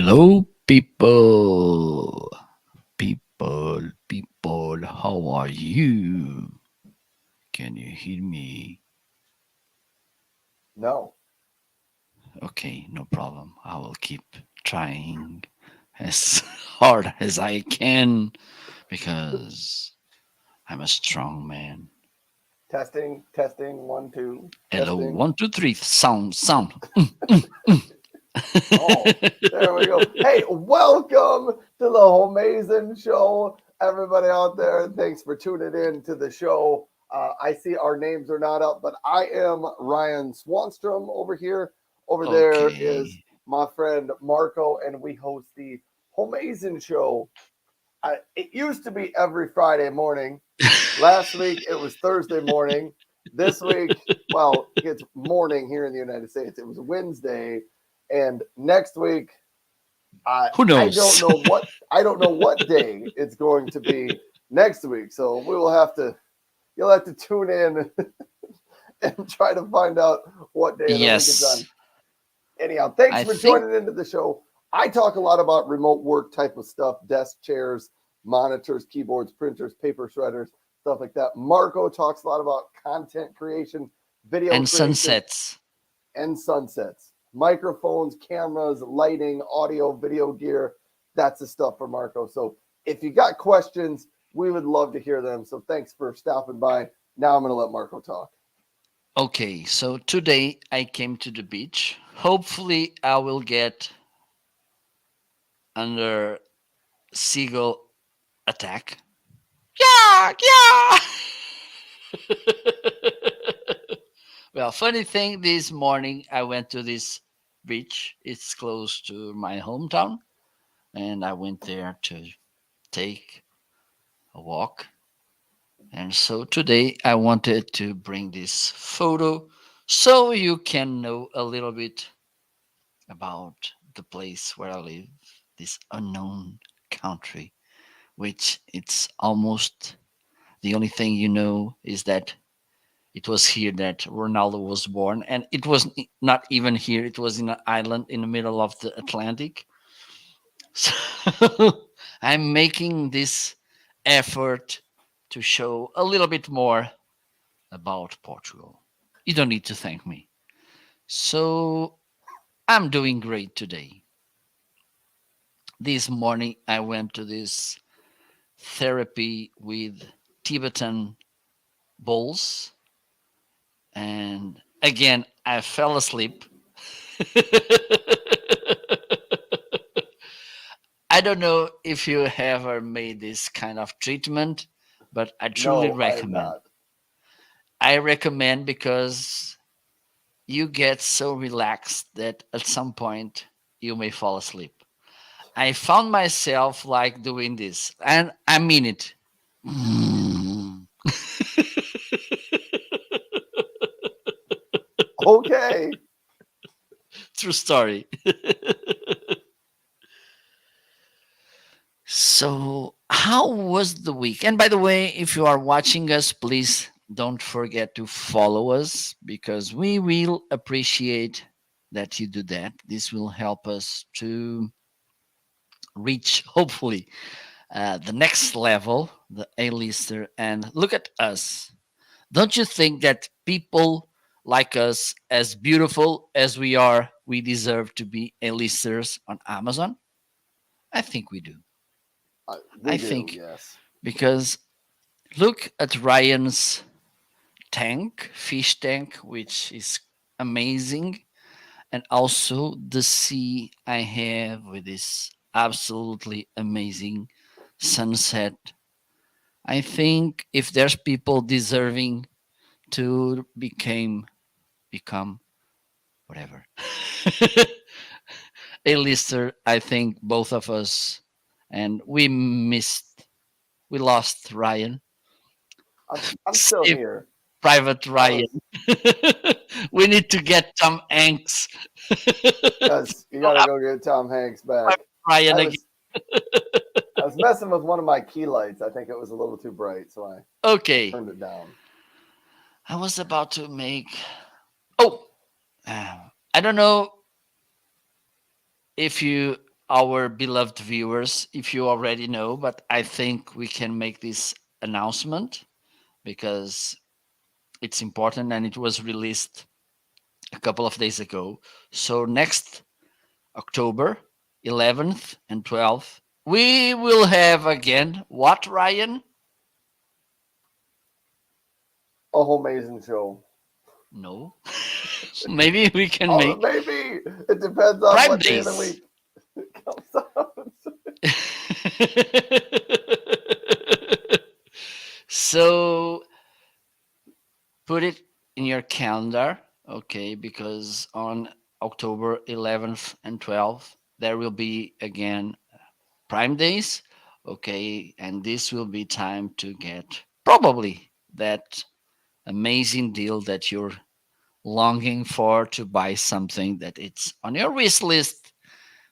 Hello, people. People, how are you? Can you hear me? No. Okay, no problem. I will keep trying as hard as I can because I'm a strong man. Testing, testing, one, two, Hello, testing. one, two, three. Sound. Oh, there we go. Hey, welcome to the Homeazin show. Everybody out there, thanks for tuning in to the show. I see our names are not up, but I am Ryan Swanstrom over here. Over there is Okay. my friend Marco, and we host the Homeazin show. It used to be every Friday morning. Last week it was Thursday morning. This week, well, it's morning here in the United States. It was Wednesday, and next week I Who I don't knows? know what day it's going to be next week. So we will have to you'll have to tune in and try to find out what day of the week it's Yes, on. Anyhow, thanks I for think. joining into the show. I talk a lot about remote work type of stuff, desk chairs, monitors, keyboards, printers, paper shredders, stuff like that. Marco talks a lot about content creation, video And creation, sunsets. and sunsets, microphones, cameras, lighting, audio, video gear. That's the stuff for Marco. So if you got questions, we would love to hear them. So thanks for stopping by. Now I'm going to let Marco talk. Okay, so today I came to the beach. Hopefully, I will get under seagull attack. Yeah, yeah. Well, funny thing, this morning I went to this beach. It's close to my hometown, and I went there to take a walk. And so today I wanted to bring this photo so you can know a little bit about the place where I live, this unknown country, which it's almost the only thing you know is that it was here that Ronaldo was born, and it was not even here. It was in an island in the middle of the Atlantic. So I'm making this effort to show a little bit more about Portugal. You don't need to thank me. So I'm doing great today. This morning I went to this therapy with Tibetan bowls, and again I fell asleep. I don't know if you have ever made this kind of treatment, but I truly No, I have recommend. not. I recommend because you get so relaxed that at some point you may fall asleep. I found myself like doing this, and I mean it. Okay. True story. So, how was the week? And by the way, if you are watching us, please don't forget to follow us because we will appreciate that you do that. This will help us to reach, hopefully, the next level, the A-lister. And look at us. Don't you think that people like us, as beautiful as we are, we deserve to be A-listers on Amazon? I think we do. We I do, think yes. because look at Ryan's tank, fish tank, which is amazing, and also the sea I have with this absolutely amazing sunset. I think if there's people deserving to become whatever a lister, I think both of us, and we lost Ryan. I'm still Save here. Private I Ryan. was We need to get Tom Hanks. Yes, you got to go get Tom Hanks back. Private Ryan I again. was I was messing with one of my key lights. I think it was a little too bright, so I Okay, turned it down. I was about to make. Oh, I don't know if you. our beloved viewers if you already know, but I think we can make this announcement because it's important and it was released a couple of days ago. So next October 11th and 12th, we will have again what, Ryan? A Homeazin show. No. Maybe we can Oh, make maybe it depends on Prime what day of the Days. week it comes out. So put it in your calendar, okay, because on October 11th and 12th, there will be again Prime Days, okay, and this will be time to get probably that amazing deal that you're longing for to buy something that it's on your wish list,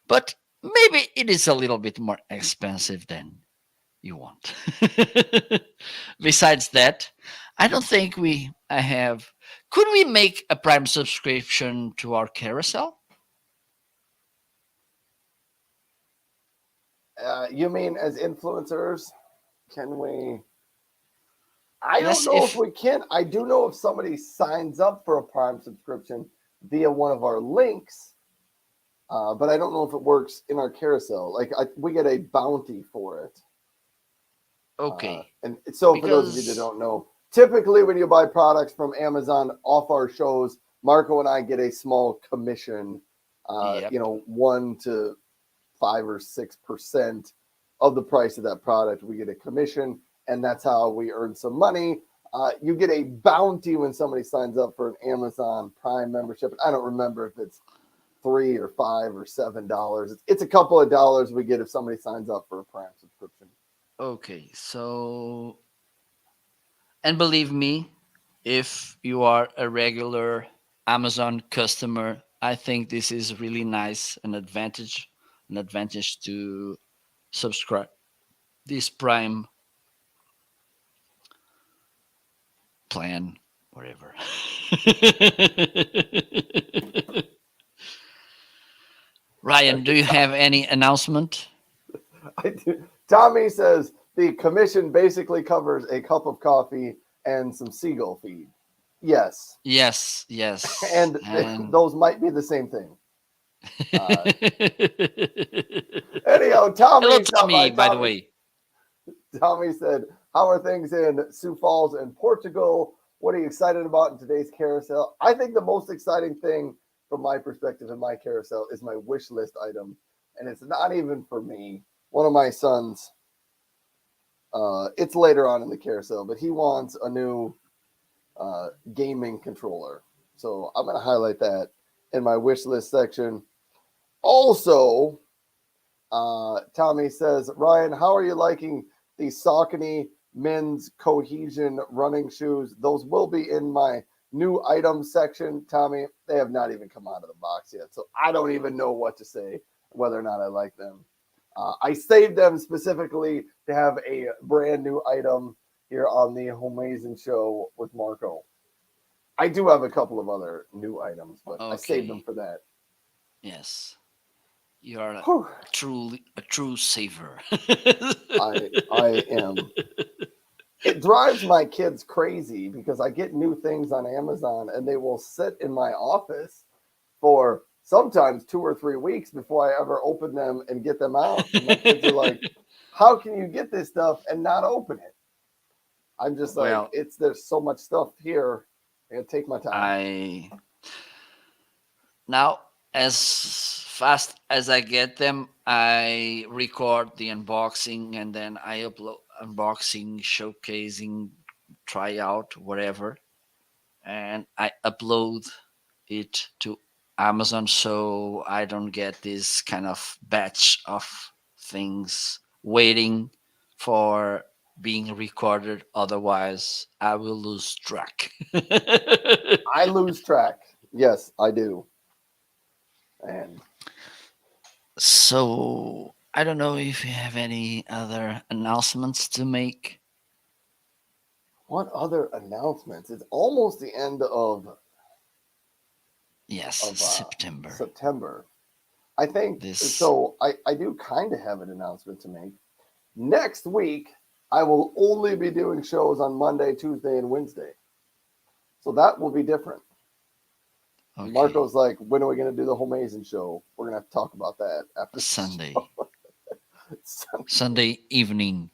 but maybe it is a little bit more expensive than you want. Besides that, I don't think we I have. Could we make a Prime subscription to our carousel? You mean as influencers? Can we? I don't Yes, know if if we can. I do know if somebody signs up for a Prime subscription via one of our links, but I don't know if it works in our carousel. Like we get a bounty for it. okay, And so, for those of you that because don't know, typically when you buy products from Amazon off our shows, Marco and I get a small commission, yep, 1 to 5 or 6% of the price of that product. We get a commission, and that's how we earn some money. You get a bounty when somebody signs up for an Amazon Prime membership. I don't remember if it's $3 or $5 or $7. It's a couple of dollars we get if somebody signs up for a Prime subscription. okay, so and believe me, if you are a regular Amazon customer, I think this is really nice, an advantage to subscribe this Prime plan, whatever. Ryan, do you have any announcement? I do. Tommy says the commission basically covers a cup of coffee and some seagull feed. Yes, Yes, yes, and and those might be the same thing. Uh, Anyhow, hello, Tommy stopped by. Tommy. By the Tommy, way, Tommy said, "How are things in Sioux Falls and Portugal? What are you excited about in today's carousel?" I think the most exciting thing from my perspective in my carousel is my wish list item, and it's not even for me. One of my sons, it's later on in the carousel, but he wants a new gaming controller. So I'm going to highlight that in my wish list section. Also, Tommy says, Ryan, how are you liking the Saucony men's cohesion running shoes? Those will be in my new items section. Tommy, they have not even come out of the box yet. So I don't even know what to say, whether or not I like them. I saved them specifically to have a brand new item here on the Homeazin show with Marco. I do have a couple of other new items, but I saved them okay, for that. yes, you are Whew, a true saver. I am. It drives my kids crazy because I get new things on Amazon and they will sit in my office for sometimes 2 or 3 weeks before I ever open them and get them out. And my kids are like, "How can you get this stuff and not open it?" I'm just like, Well, "It's there's so much stuff here. I gotta take my time." I now as fast as I get them, I record the unboxing and then I upload unboxing, showcasing, try out, whatever, and I upload it to Amazon so I don't get this kind of batch of things waiting for being recorded. Otherwise, I will lose track. I lose track. Yes, I do. And So, I don't know if you have any other announcements to make. what other announcements? It's almost the end Yes, of September. September. I think This so. I do kind of have an announcement to make. Next week, I will only be doing shows on Monday, Tuesday, and Wednesday. So that will be different. And okay. Marco's like, when are we going to do the Homeazin show? We're going to have to talk about that after the Sunday. show. Sunday. Sunday evening.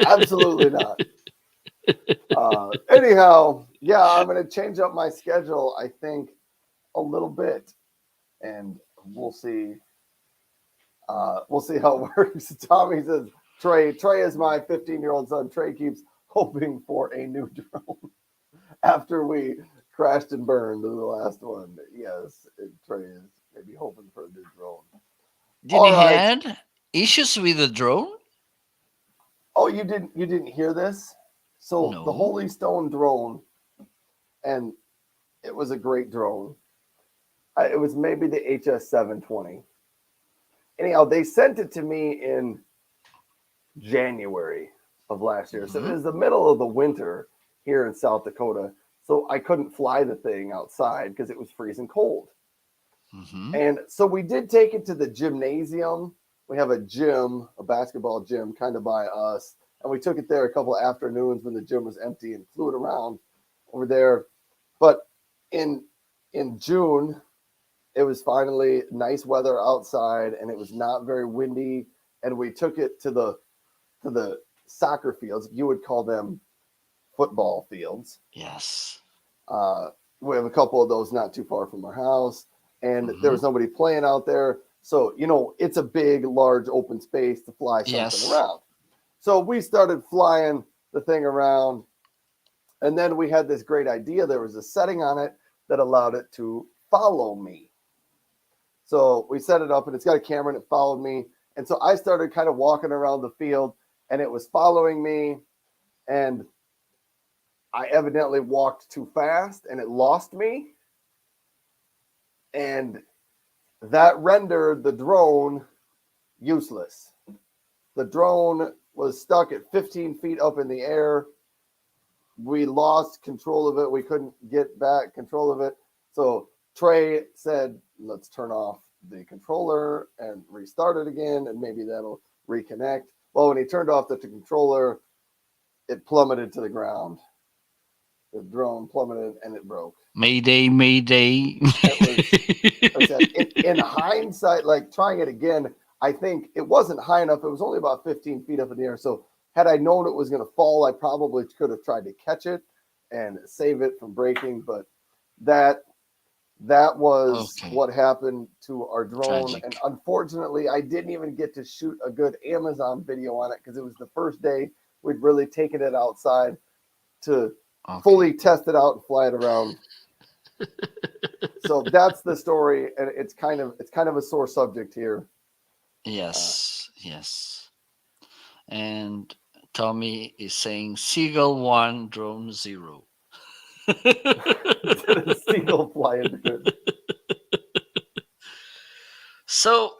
Absolutely not. Anyhow, yeah, I'm going to change up my schedule, I think, a little bit. And we'll see. We'll see how it works. Tommy says, Trey is my 15-year-old son. Trey keeps hoping for a new drone after we crashed and burned in the last one. Yes, Trey is maybe hoping for a new drone. Did All he right. had issues with the drone? Oh, you didn't hear this? So the No. Holy Stone drone, and it was a great drone. It was maybe the HS720. Anyhow, they sent it to me in January of last year. So it Mm-hmm. was the middle of the winter here in South Dakota. So I couldn't fly the thing outside because it was freezing cold. Mm-hmm. And so we did take it to the gymnasium. We have a gym, a basketball gym kind of by us. And we took it there a couple of afternoons when the gym was empty and flew it around over there. But in in June, it was finally nice weather outside and it was not very windy. And we took it to the soccer fields. You would call them football fields. Yes. Uh, we have a couple of those not too far from our house, and there Mm-hmm. was nobody playing out there. So, it's a big, large open space to fly something Yes. around. So we started flying the thing around, and then we had this great idea. There was a setting on it that allowed it to follow me. So we set it up, and it's got a camera, and it followed me. And so I started kind of walking around the field, and it was following me, and I evidently walked too fast, and it lost me. And that rendered the drone useless. The drone was stuck at 15 feet up in the air. We lost control of it. We couldn't get back control of it. So Trey said, let's turn off the controller and restart it again, and maybe that'll reconnect. Well, when he turned off the controller, it plummeted to the ground. The drone plummeted and it broke. Mayday, mayday. It was like I said, in hindsight, like trying it again, I think it wasn't high enough. It was only about 15 feet up in the air. So had I known it was going to fall, I probably could have tried to catch it and save it from breaking. But that that was Okay. what happened to our drone. And Tragic. unfortunately, I didn't even get to shoot a good Amazon video on it because it was the first day we'd really taken it outside to Okay. fully test it out and fly it around. So that's the story, and it's kind of a sore subject here. Uh, Yes. Yes. And Tommy is saying Seagull 1, drone 0. did a seagull fly into it? So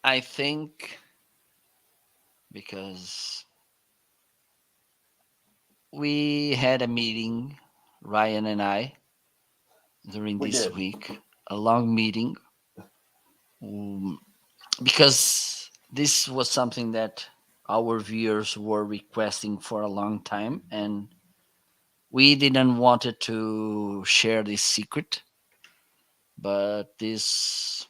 I think because we had a meeting, Ryan and I, during We this did. week, a long meeting, um, because this was something that our viewers were requesting for a long time, and we didn't wanted to share this secret, but this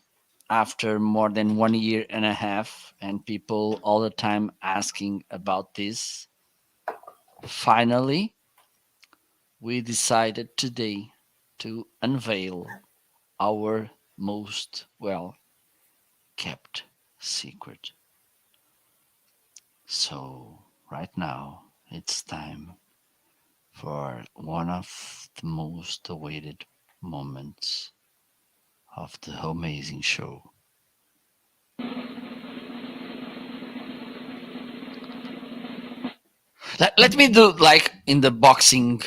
after more than 1 year and a half and people all the time asking about this, finally we decided today to unveil our most well kept secret. So right now it's time for one of the most awaited moments of the Amazing Show. Let me do like in the boxing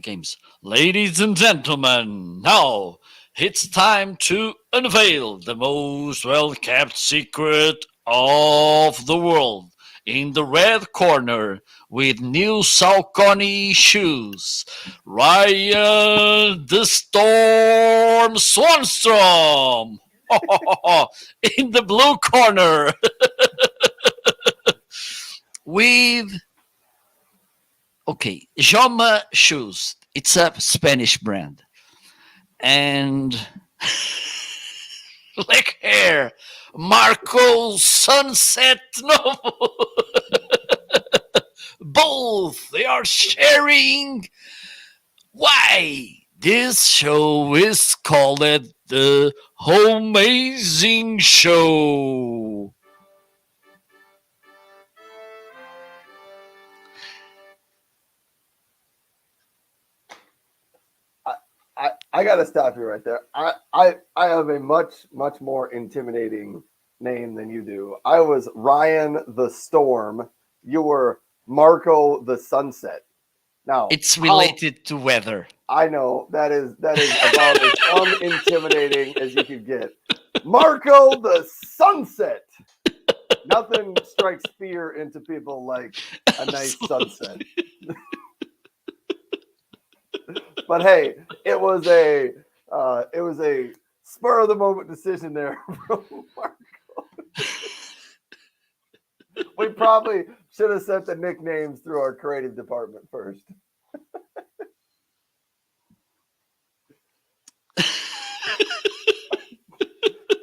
games. Ladies and gentlemen, now it's time to unveil the most well kept secret of the world. In the red corner, with new Saucony shoes, Ryan the Storm Swanstrom. In the blue corner, with Joma shoes. It's a Spanish brand, and black hair, Marco Sunset Novo. Both they are sharing why this show is called the Homeazin Show. I got to stop you right there. I have a much more intimidating name than you do. I was Ryan the Storm. You were Marco the Sunset. Now, It's how related to weather. I know that is about as unintimidating as you could get. Marco the Sunset. Nothing strikes fear into people like a nice sunset. But hey, it was a spur of the moment decision there from Mark. We probably should have sent the nicknames through our creative department first.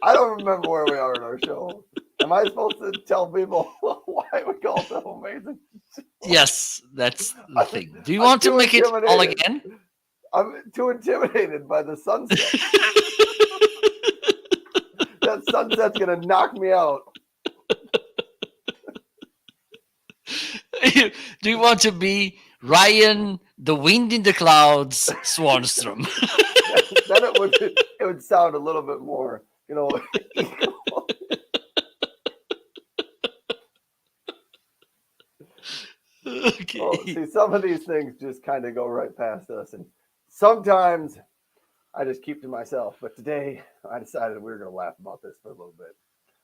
I don't remember where we are in our show. Am I supposed to tell people why we call it the amazing? Yes, that's the I, thing. Do you I'm want to too make it all intimidated. again? I'm too intimidated by the sunset. That sunset's gonna knock me out. Do you want to be Ryan, the wind in the clouds, Swanstrom? Then it would sound a little bit more, equal. Well, Okay. see, some of these things just kind of go right past us, and sometimes I just keep to myself. But today, I decided we were going to laugh about this for a little bit.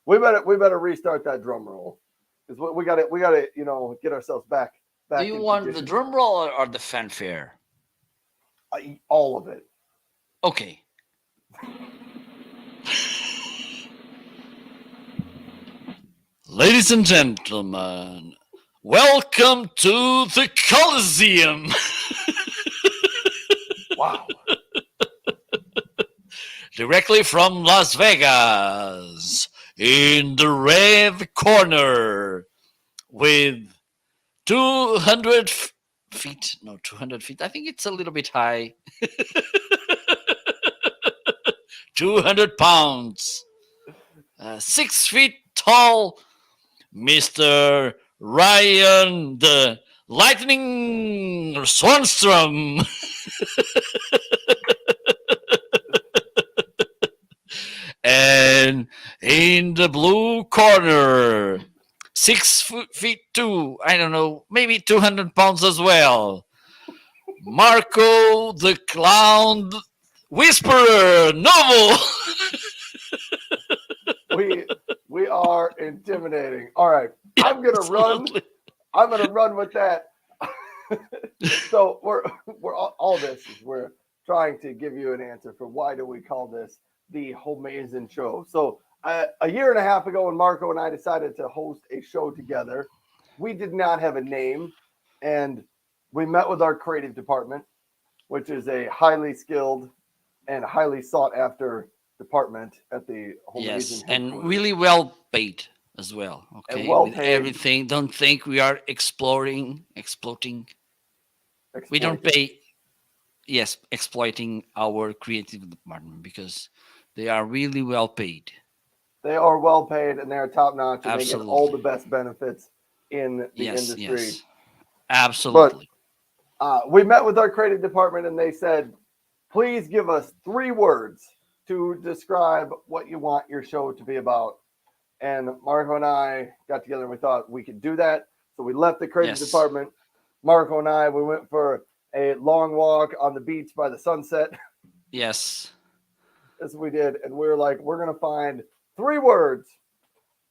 We better restart that drum roll because we got to get ourselves back Do back you in want the condition. drum roll or the fanfare? All of it. Okay. Ladies and gentlemen, welcome to the Coliseum. Wow. Directly from Las Vegas. In the red corner with 200 feet. No, 200 feet. I think it's a little bit high. 200 pounds. 6 feet tall. Mr. Ryan the Lightning Swanstrom. And in the blue corner, 6 feet two, I don't know, maybe 200 pounds as well. Marco the Clown Whisperer Novel. We are intimidating. All right, I'm gonna run. Absolutely. I'm gonna run with that. So we're all this is we're trying to give you an answer for why do we call this the Homeazin show. So a year and a half ago, when Marco and I decided to host a show together, we did not have a name, and we met with our creative department, which is a highly skilled and highly sought after department at the Yes, Homeazin and headquarters, really well paid as well. and Okay, well with paid, everything. Don't think we are exploiting. We don't exploiting. pay. Yes, exploiting our creative department because they are really well paid. They are well paid and they're top notch and they get all Absolutely. the best benefits in the Yes, industry. yes. But Absolutely. we met with our creative department and they said, please give us 3 words to describe what you want your show to be about. And Marco and I got together and we thought we could do that. So we left the creative Yes. department. Marco and I, we went for a long walk on the beach by the sunset. Yes. As we did. And we were like, we're going to find 3 words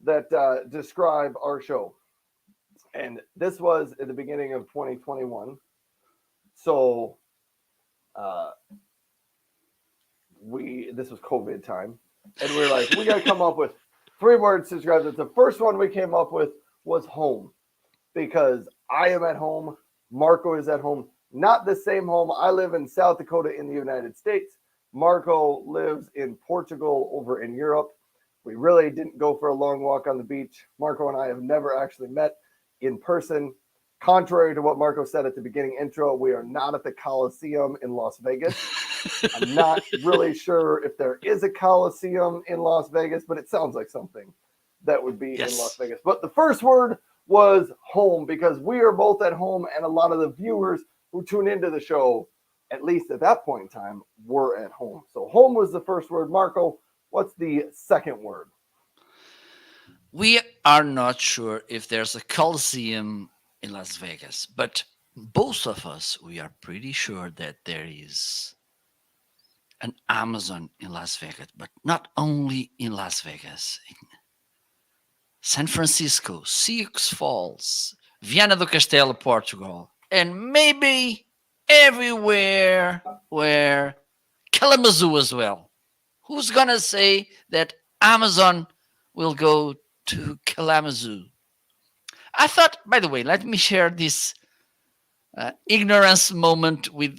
that describe our show. And this was at the beginning of 2021. So uh, this was COVID time, and we were like, we got to come up with 3 words to describe it. The first one we came up with was home, because I am at home, Marco is at home, not the same home. I live in South Dakota in the United States. Marco lives in Portugal over in Europe. We really didn't go for a long walk on the beach. Marco and I have never actually met in person. Contrary to what Marco said at the beginning intro, we are not at the Coliseum in Las Vegas. I'm not really sure if there is a Coliseum in Las Vegas, but it sounds like something that would be in Las Yes. Vegas. But the first word was home, because we are both at home, and a lot of the viewers who tune into the show, at least at that point in time, were at home. So home was the first word. Marco, what's the second word? We are not sure if there's a Coliseum in Las Vegas, but both of us, we are pretty sure that there is an Amazon in Las Vegas, but not only in Las Vegas, in San Francisco, Sioux Falls, Viana do Castelo, Portugal, and maybe everywhere where Kalamazoo as well. Who's gonna say that Amazon will go to Kalamazoo? I thought, by the way, let me share this ignorance moment with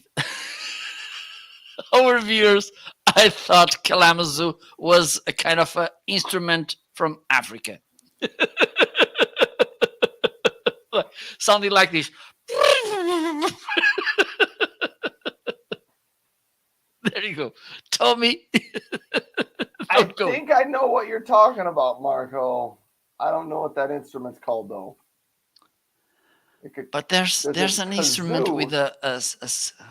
our viewers. I thought Kalamazoo was a kind of a instrument from Africa. Sounding like this. There you go. Tommy. I Go. think I know what you're talking about, Marco. I don't know what that instrument's called, though. It could, But there's there's a there's an instrument with kazoo. a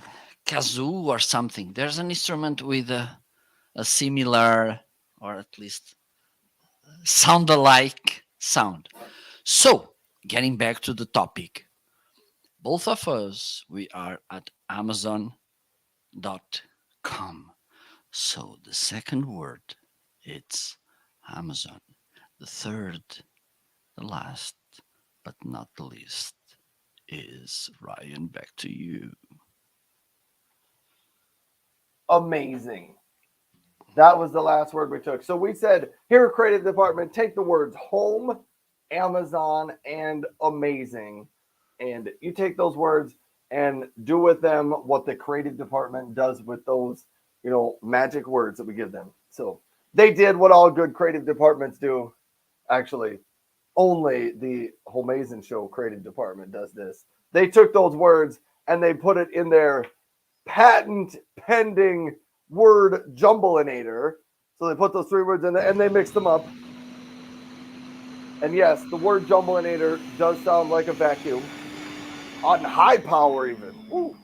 kazoo or something. There's an instrument with a similar, or at least sound alike sound. So, getting back to the topic, both of us, we are at Amazon.com. So the second word, it's Amazon. The third, the last, but not the least, is Ryan. Back to you. Amazing. That was the last word we took. So we said, here, creative department, take the words home, Amazon, and amazing. And you take those words and do with them what the creative department does with those, magic words that we give them. So they did what all good creative departments do. Actually, only the Homeazin show creative department does this. They took those words and they put it in their patent pending word jumbleinator. So they put those 3 words in there and they mixed them up. And yes, the word jumbleinator does sound like a vacuum on high power, even. Woo,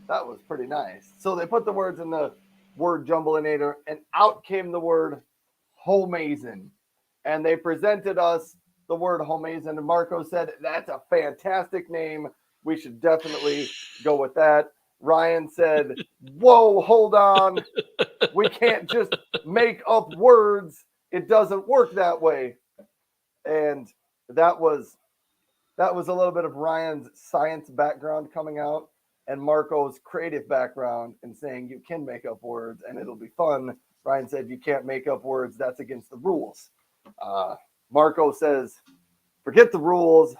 that was pretty nice. So they put the words in the word jumbleinator, and out came the word Homeazin. And they presented us the word Homeazin, and Marco said, that's a fantastic name. We should definitely go with that. Ryan said, whoa, hold on. We can't just make up words. It doesn't work that way. And that was a little bit of Ryan's science background coming out, and Marco's creative background and saying you can make up words and it'll be fun. Ryan said you can't make up words. That's against the rules. Marco says, forget the rules.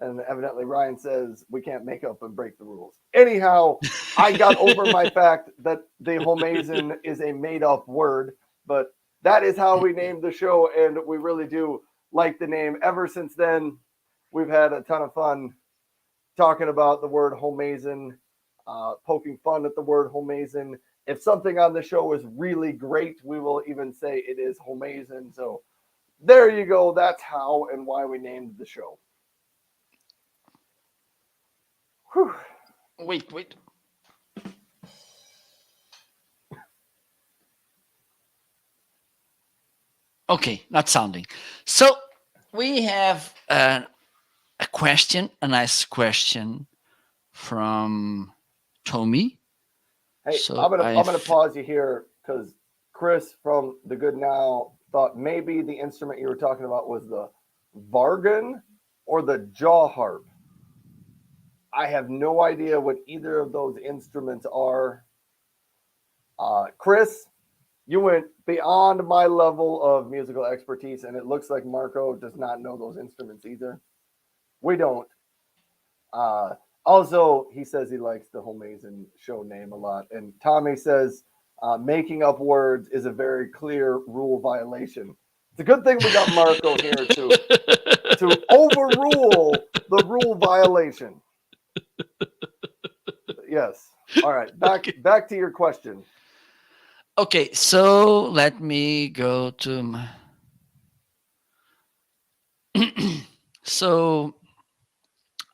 And evidently Ryan says we can't make up and break the rules. Anyhow, I got over my fact that the Homeazin is a made up word, but that is how we named the show, and we really do like the name. Ever since then, we've had a ton of fun talking about the word Homeazin, poking fun at the word Homeazin. If something on the show is really great, we will even say it is Homeazin. So there you go. That's how and why we named the show. Whew. Wait. Okay, not sounding. So we have a question, a nice question from Tommy. Hey, So I'm gonna pause you here because Chris from the Good Now thought maybe the instrument you were talking about was the vargan. or the jaw harp. I have no idea what either of those instruments are. Chris, you went beyond my level of musical expertise, and it looks like Marco does not know those instruments either. We don't. Uh, Also, he says he likes the Homeazin show name a lot. And Tommy says making up words is a very clear rule violation. It's a good thing we got Marco here to overrule the rule violation. Yes. All right. Okay. Back to your question. Okay, so let me go to my. So,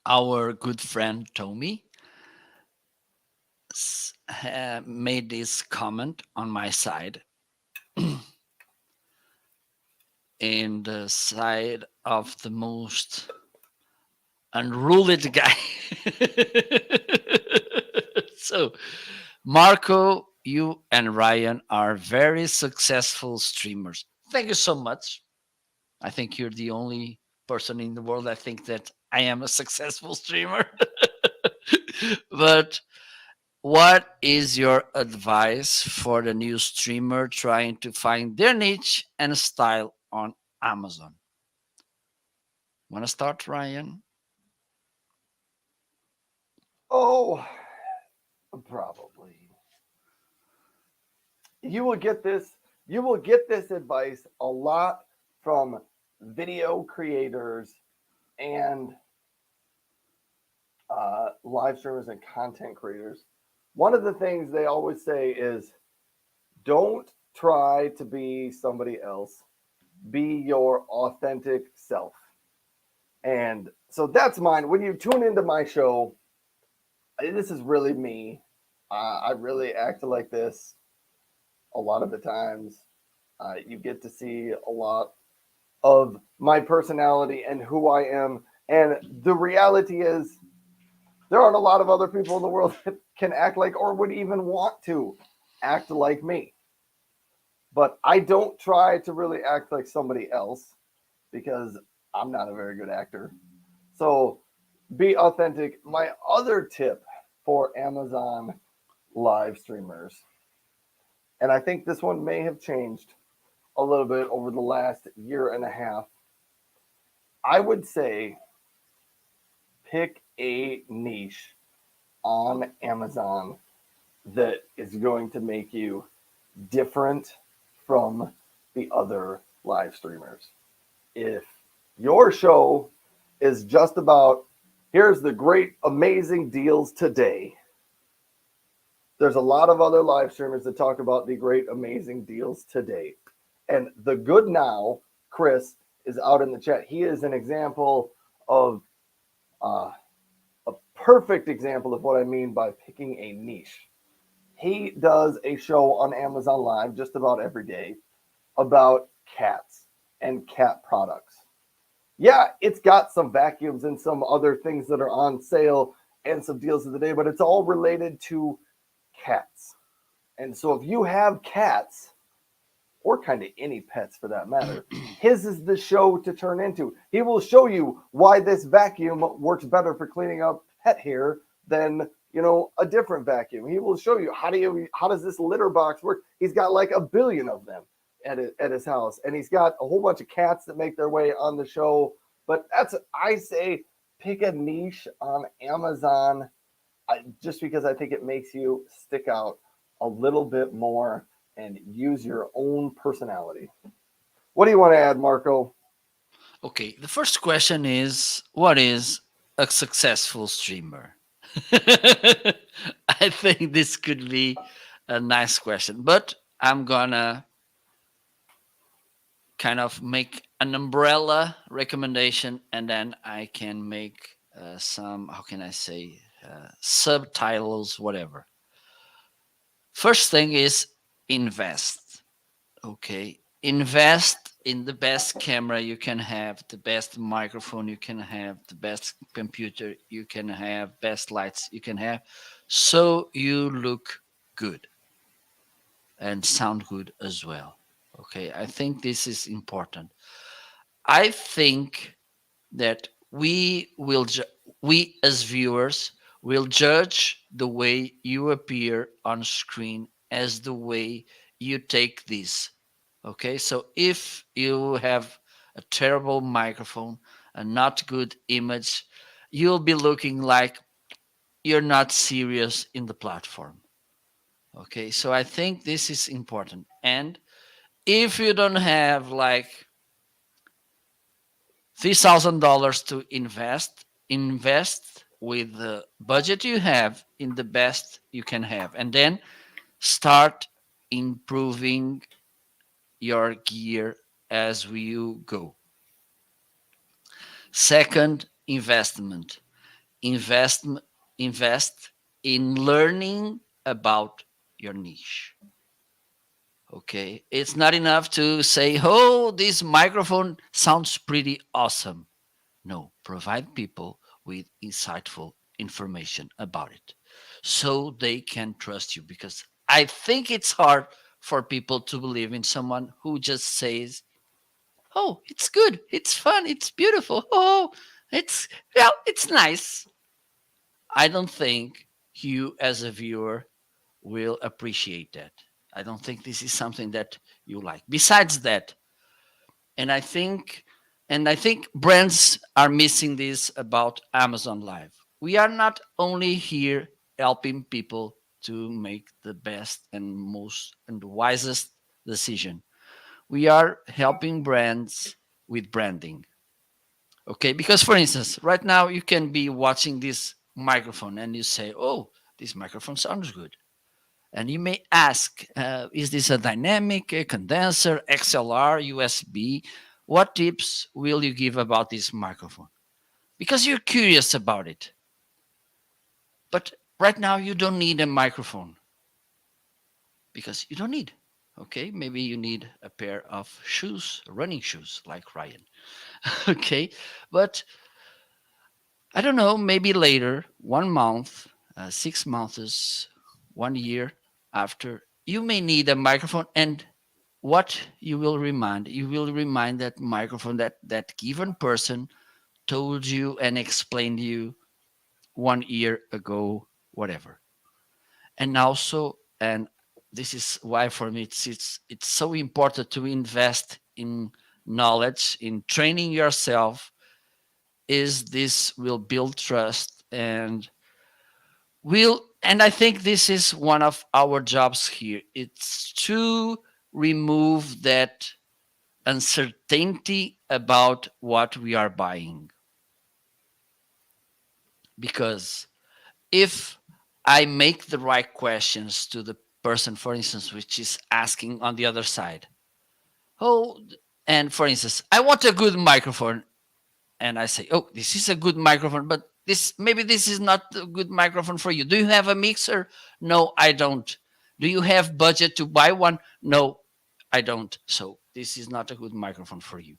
our good friend Tommy made this comment on my side, in the side of the most unruly guy. So, Marco, you and Ryan are very successful streamers. Thank you so much. I think you're the only person in the world I think that I am a successful streamer. But what is your advice for the new streamer trying to find their niche and style on Amazon? Want to start, Ryan? Oh, probably. You will get this. You will get this advice a lot from video creators and live streamers and content creators. One of the things they always say is don't try to be somebody else, be your authentic self. And so that's mine. When you tune into my show, this is really me. I really act like this a lot of the times. You get to see a lot of my personality and who I am. And the reality is, there aren't a lot of other people in the world that can act like or would even want to act like me. But I don't try to really act like somebody else because I'm not a very good actor. So be authentic. My other tip for Amazon live streamers, and I think this one may have changed a little bit over the last year and a half. I would say pick a niche on Amazon that is going to make you different from the other live streamers. If your show is just about here's the great amazing deals today, there's a lot of other live streamers that talk about the great amazing deals today. And the good now, Chris, is out in the chat. He is an example of uh, a perfect example of what I mean by picking a niche. He does a show on Amazon Live just about every day about cats and cat products. Yeah, it's got some vacuums and some other things that are on sale and some deals of the day, but it's all related to cats. And so if you have cats, or kind of any pets for that matter, his is the show to turn into. He will show you why this vacuum works better for cleaning up pet hair than a different vacuum. He will show you how does this litter box work. He's got like a billion of them at his house, and he's got a whole bunch of cats that make their way on the show. But I say pick a niche on Amazon, just because I think it makes you stick out a little bit more and use your own personality. What do you want to add, Marco? Okay, the first question is, what is a successful streamer? I think this could be a nice question, but I'm gonna kind of make an umbrella recommendation, and then I can make some, how can I say, subtitles, whatever. First thing is invest. Okay, invest in the best camera you can have, the best microphone you can have, the best computer you can have, best lights you can have, so you look good and sound good as well. Okay, I think this is important. I think that we will we as viewers will judge the way you appear on screen as the way you take this. Okay, so if you have a terrible microphone, a not good image, you'll be looking like you're not serious in the platform. Okay, so I think this is important. And if you don't have like $3,000 to invest with the budget you have in the best you can have, and then start improving your gear as you go. Second, invest invest in learning about your niche. Okay, it's not enough to say, oh, this microphone sounds pretty awesome. No, provide people with insightful information about it so they can trust you, because I think it's hard for people to believe in someone who just says, "Oh, it's good, it's fun, it's beautiful. Oh, it's well, it's nice." I don't think you as a viewer will appreciate that. I don't think this is something that you like. Besides that, and I think brands are missing this about Amazon Live. We are not only here helping people to make the best and most and wisest decision. We are helping brands with branding. Okay, because for instance, right now you can be watching this microphone and you say, "Oh, this microphone sounds good." And you may ask, is this a dynamic, a condenser, XLR, USB? What tips will you give about this microphone? Because you're curious about it. But right now, you don't need a microphone because you don't need. Okay, maybe you need a pair of shoes, running shoes, like Ryan. Okay, but I don't know, maybe later, 1 month, 6 months, 1 year after, you may need a microphone. And what you will remind that microphone that that given person told you and explained you 1 year ago, whatever. And also, and this is why for me it's so important to invest in knowledge, in training yourself, is this will build trust and will, and I think this is one of our jobs here. It's to remove that uncertainty about what we are buying. Because if I make the right questions to the person, for instance, which is asking on the other side, oh, and for instance, I want a good microphone, and I say, oh, this is a good microphone, but this is not a good microphone for you. Do you have a mixer? No, I don't. Do you have budget to buy one? No, I don't. So this is not a good microphone for you.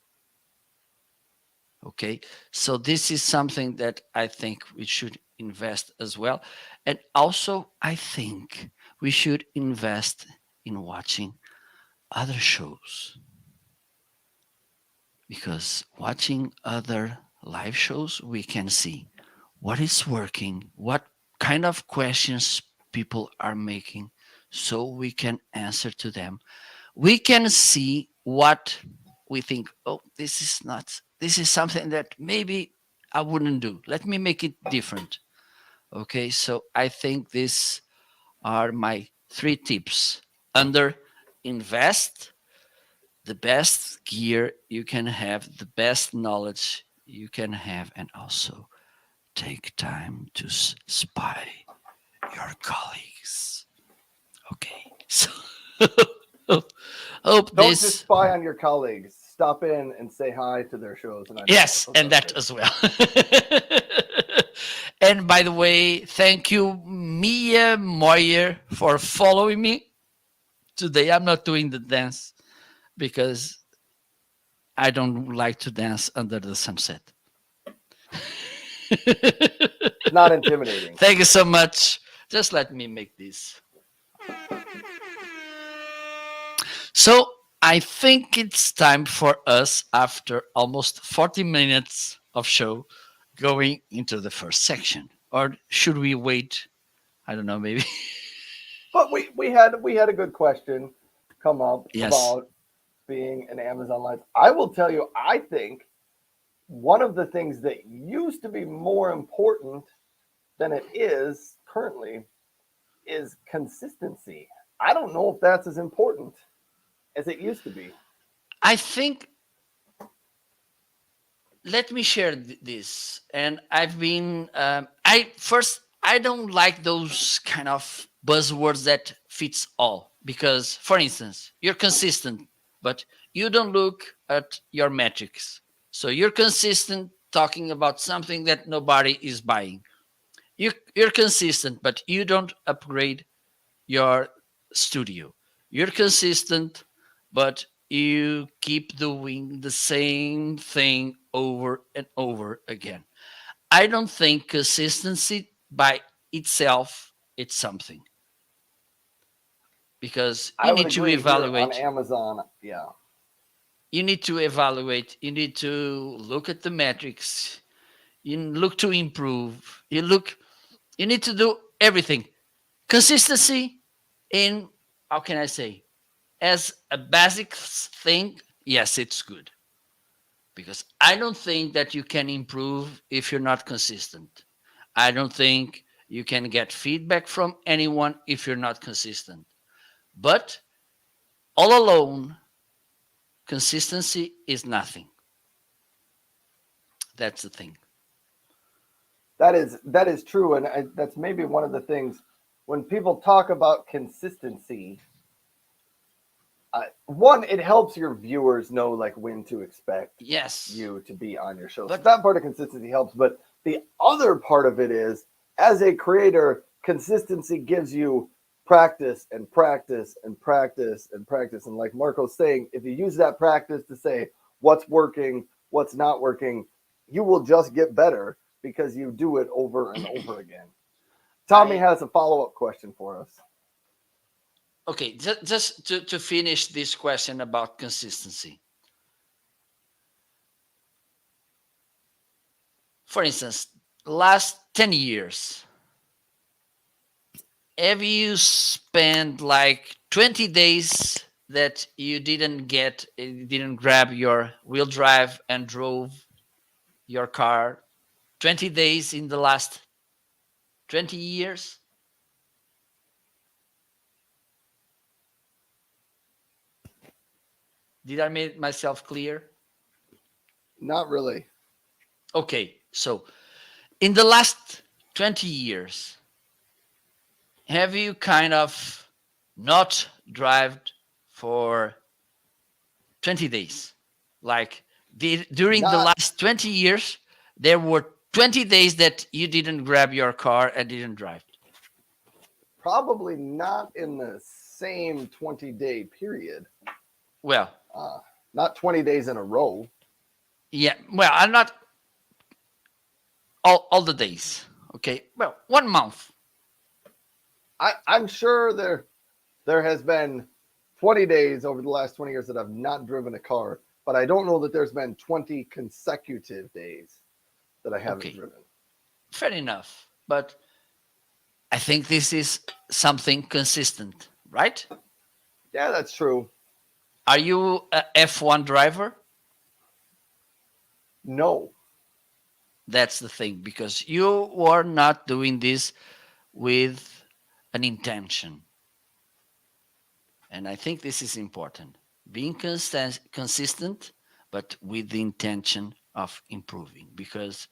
Okay, so this is something that I think we should invest as well. And also, I think we should invest in watching other shows, because watching other live shows, we can see what is working, what kind of questions people are making, so we can answer to them. We can see what we think, oh, this is not, this is something that maybe I wouldn't do. Let me make it different. Okay, so I think these are my 3 tips. Under invest the best gear you can have, the best knowledge you can have, and also take time to spy your colleagues. Okay, so hope Don't just this. spy on your colleagues. Stop in and say hi to their shows. And I know Yes, those and are that great. as well. And by the way, thank you, Mia Moyer, for following me today. I'm not doing the dance because I don't like to dance under the sunset. It's not intimidating. Thank you so much. Just let me make this. So I think it's time for us, after almost 40 minutes of show going into the first section? Or should we wait? I don't know, maybe. But we had a good question come up Yes. about being an Amazon Live. I will tell you, I think one of the things that used to be more important than it is currently is consistency. I don't know if that's as important as it used to be. I think, let me share this. And I've been, I don't like those kind of buzzwords that fits all. Because, for instance, you're consistent, but you don't look at your metrics. So you're consistent talking about something that nobody is buying. You're consistent, but you don't upgrade your studio. You're consistent, but you keep doing the same thing over and over again. I don't think consistency by itself it's something, because you I would need to agree here on evaluate. Amazon. Yeah, You need to look at the metrics. You look to improve. You need to do everything. Consistency in, how can I say, as a basic thing, yes, it's good, because I don't think that you can improve if you're not consistent. I don't think you can get feedback from anyone if you're not consistent. But all alone, consistency is nothing. That's the thing. that is true, and that's maybe one of the things when people talk about consistency. One, it helps your viewers know like when to expect Yes. you to be on your show. So But that part of consistency helps. But the other part of it is, as a creator, consistency gives you practice and practice and practice and practice. And like Marco's saying, if you use that practice to say what's working, what's not working, you will just get better because you do it over and over again. Tommy I has a follow up question for us. okay, just to finish this question about consistency. For instance, last 10 years, have you spent like 20 days that you didn't grab your wheel drive and drove your car? 20 days in the last 20 years? Did I make myself clear? Not really. Okay, so in the last 20 years, have you kind of not driven for 20 days? Like, during the Not last 20 years, there were 20 days that you didn't grab your car and didn't drive. Probably not in the same 20-day period. Well, Uh, Not 20 days in a row. yeah, well, I'm not all the days. Okay, well, 1 month. I'm sure there has been 20 days over the last 20 years that I've not driven a car, but I don't know that there's been 20 consecutive days that I haven't Okay, driven. fair enough. But I think this is something consistent, right? Yeah, that's true. Are you a F1 driver? No, That's the thing, because you are not doing this with an intention. And I think this is important. Being consistent, but with the intention of improving. Because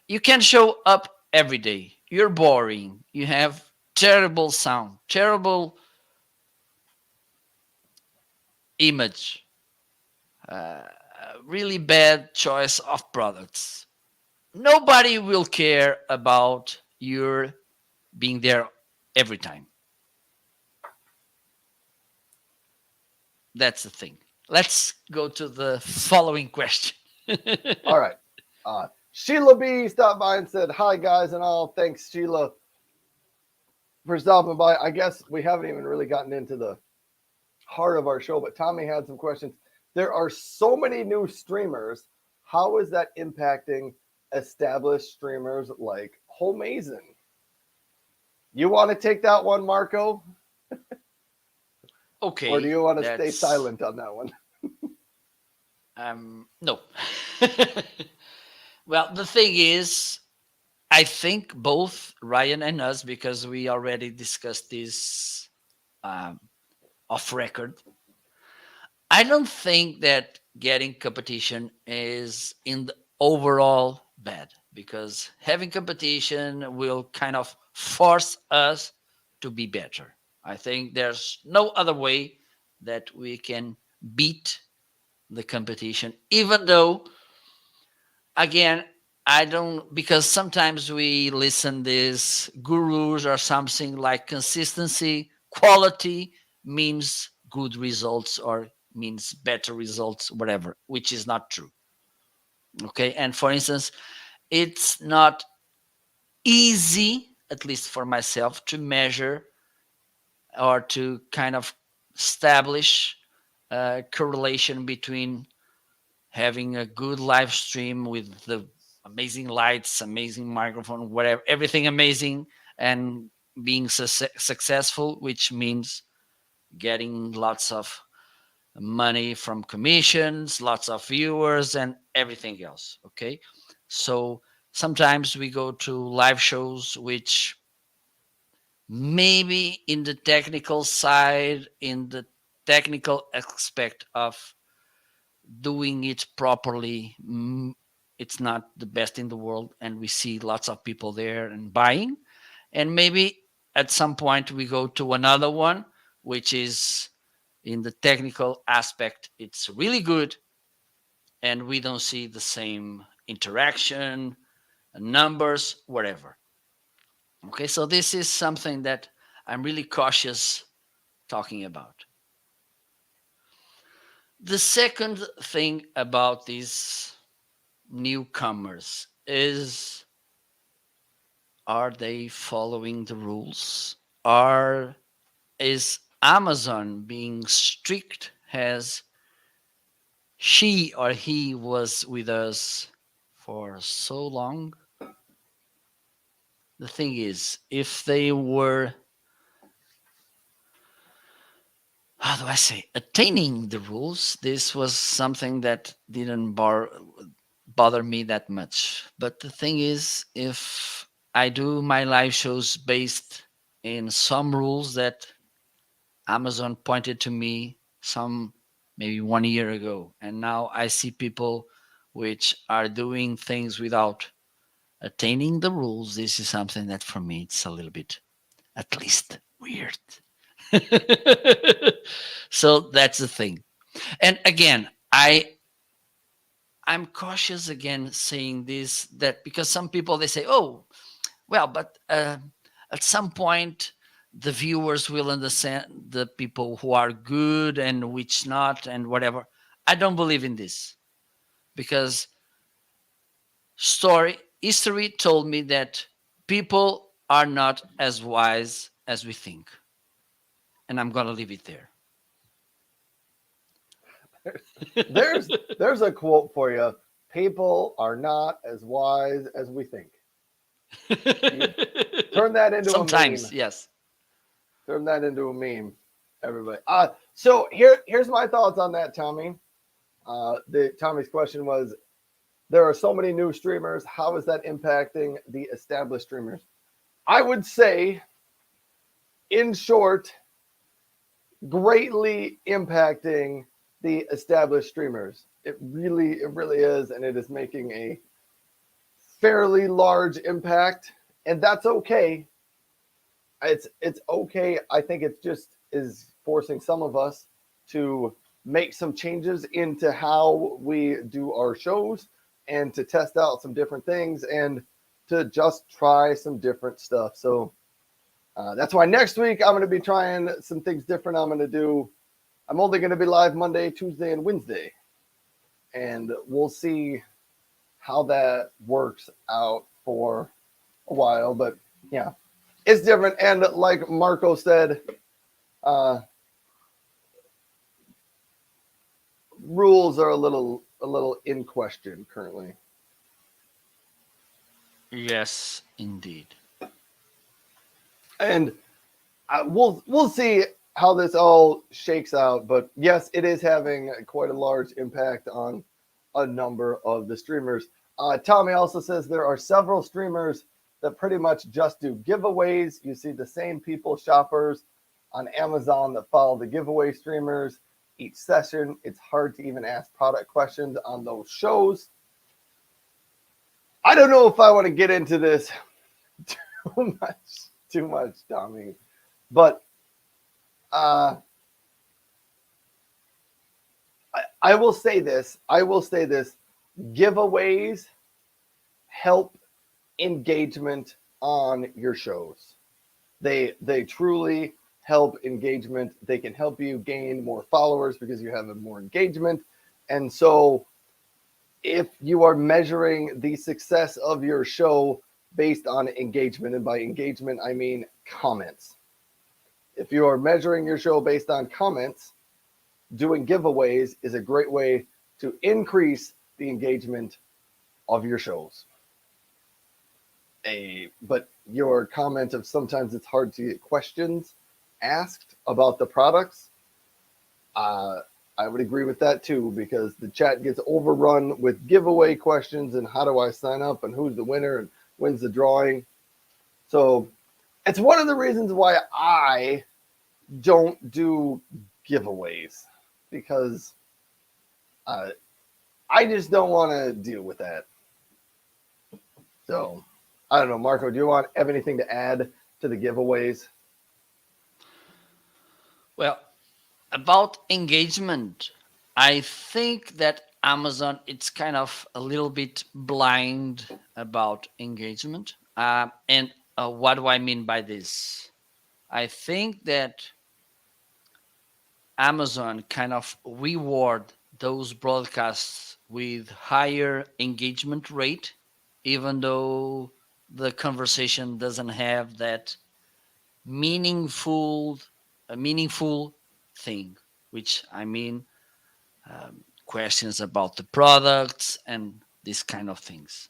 you can show up every day. You're boring. You have terrible sound, terrible image, uh, really bad choice of products. Nobody will care about your being there every time. That's the thing. Let's go to the following question. all right. Sheila B stopped by and said, "Hi, guys," and all. Thanks, Sheila, for stopping by. I guess we haven't even really gotten into the heart of our show, but Tommy had some questions. There are so many new streamers. how is that impacting established streamers like Homeazin? You want to take that one, Marco, or do Okay, you want to stay that's silent on that one? no. Well, the thing is, I think both Ryan and us, because we already discussed this um, off record, I don't think that getting competition is in the overall bad, because having competition will kind of force us to be better. I think there's no other way that we can beat the competition, even though, again, I don't, because sometimes we listen these gurus or something like consistency, quality means good results or means better results, whatever, which is not true. Okay. And for instance, it's not easy, at least for myself, to measure or to kind of establish a correlation between having a good live stream with the amazing lights, amazing microphone, whatever, everything amazing, and being successful, which means getting lots of money from commissions, lots of viewers, and everything else. Okay. So sometimes we go to live shows, which maybe in the technical side, in the technical aspect of doing it properly, it's not the best in the world, and we see lots of people there and buying. And maybe at some point we go to another one, which is in the technical aspect, it's really good, and we don't see the same interaction, numbers, whatever. Okay, so this is something that I'm really cautious talking about. The second thing about these newcomers is, are they following the rules? Are Is Amazon being strict? Has she or he was with us for so long? The thing is, if they were, how do I say, attaining the rules, this was something that didn't bother me that much. But the thing is, if I do my live shows based in some rules that Amazon pointed to me some maybe 1 year ago, and now I see people which are doing things without attaining the rules, this is something that for me it's a little bit, at least, weird. So that's the thing. And again, I'm cautious again saying this, that because some people, they say, oh, well, but at some point the viewers will understand the people who are good and which not and whatever. I don't believe in this, because story history told me that people are not as wise as we think, and I'm gonna leave it there. There's a quote for you. People are not as wise as we think. You turn that into a meme. Sometimes, yes. Turn that into a meme, everybody. So here's my thoughts on that, Tommy. The Tommy's question was: there are so many new streamers. How is that impacting the established streamers? I would say, in short, greatly impacting the established streamers. It really is, and it is making a fairly large impact, and that's okay. It's okay. I think it just is forcing some of us to make some changes into how we do our shows and to test out some different things and to just try some different stuff. So that's why next week I'm going to be trying some things different. I'm only going to be live Monday, Tuesday, and Wednesday, and we'll see how that works out for a while. But yeah, it's different. And like Marco said, uh, rules are a little a little in question currently. Yes, indeed. And we'll see how this all shakes out. But yes, it is having quite a large impact on a number of the streamers. Tommy also says there are several streamers that pretty much just do giveaways. You see the same people, shoppers on Amazon that follow the giveaway streamers each session. It's hard to even ask product questions on those shows. I don't know if I want to get into this too much, Tommy. But uh, I will say this. I will say this. Giveaways help engagement on your shows. They truly help engagement. They can help you gain more followers because you have more engagement. And so if you are measuring the success of your show based on engagement, and by engagement I mean comments. If you are measuring your show based on comments, doing giveaways is a great way to increase the engagement of your shows. But your comment of sometimes it's hard to get questions asked about the products. Uh, I would agree with that too because the chat gets overrun with giveaway questions and how do I sign up and who's the winner and when's the drawing. So it's one of the reasons why I don't do giveaways because uh, I just don't want to deal with that. So I don't know, Marco. Do you want have anything to add to the giveaways? Well, about engagement, I think that Amazon it's kind of a little bit blind about engagement. And what do I mean by this? I think that Amazon kind of reward those broadcasts with higher engagement rate, even though the conversation doesn't have that meaningful, a meaningful thing, which I mean questions about the products and these kind of things.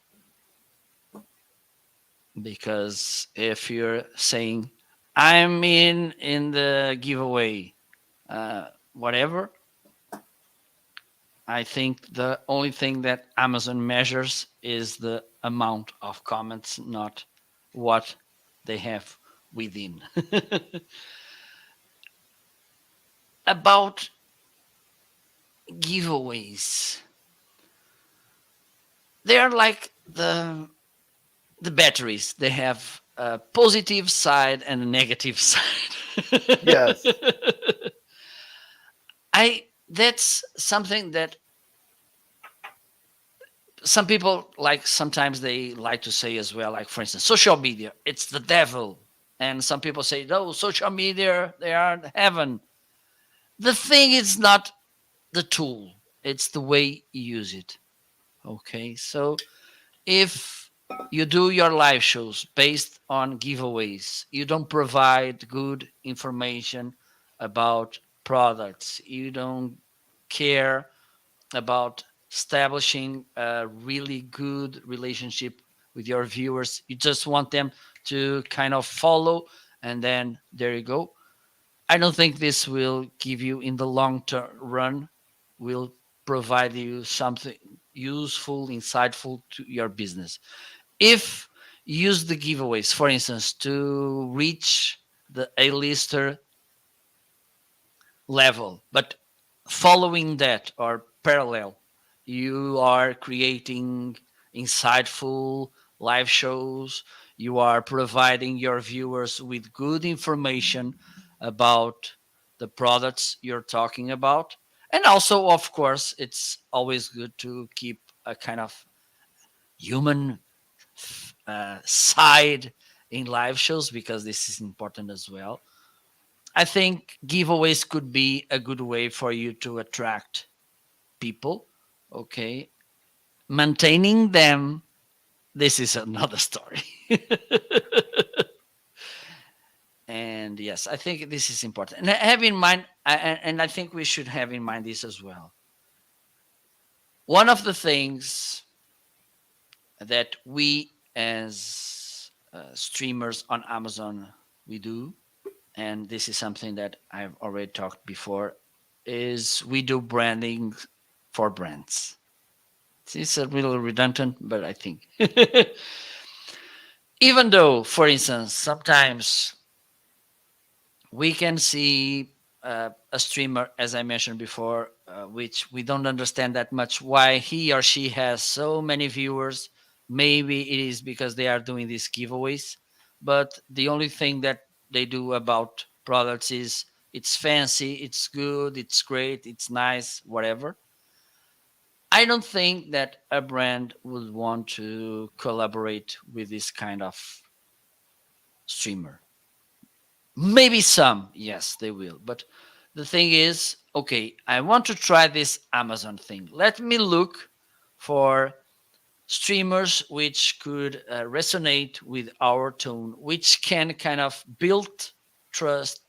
Because if you're saying I'm in the giveaway, whatever, I think the only thing that Amazon measures is the amount of comments, not what they have within. About giveaways, they are like the batteries. They have a positive side and a negative side. Yes. I that's something that some people like sometimes they like to say as well, like for instance social media it's the devil, and some people say no, social media they are heaven. The thing is not the tool, it's the way you use it. Okay, so if you do your live shows based on giveaways, you don't provide good information about products, you don't care about establishing a really good relationship with your viewers. You just want them to kind of follow, and then there you go. I don't think this will give you in the long term run, will provide you something useful, insightful to your business. If you use the giveaways, for instance, to reach the A-lister level, but following that or parallel, you are creating insightful live shows, you are providing your viewers with good information about the products you're talking about. And also, of course, it's always good to keep a kind of human side in live shows because this is important as well. I think giveaways could be a good way for you to attract people. Okay. Maintaining them, this is another story. And yes, I think this is important. And have in mind, and I think we should have in mind this as well. One of the things that we as streamers on Amazon we do, and this is something that I've already talked before, is we do branding for brands. It's a little redundant, but I think even though, for instance, sometimes we can see a streamer, as I mentioned before, which we don't understand that much why he or she has so many viewers. Maybe it is because they are doing these giveaways, but the only thing that they do about products is it's fancy, it's good, it's great, it's nice, whatever. I don't think that a brand would want to collaborate with this kind of streamer. Maybe some, yes, they will. But the thing is, okay, I want to try this Amazon thing. Let me look for streamers which could resonate with our tone, which can kind of trust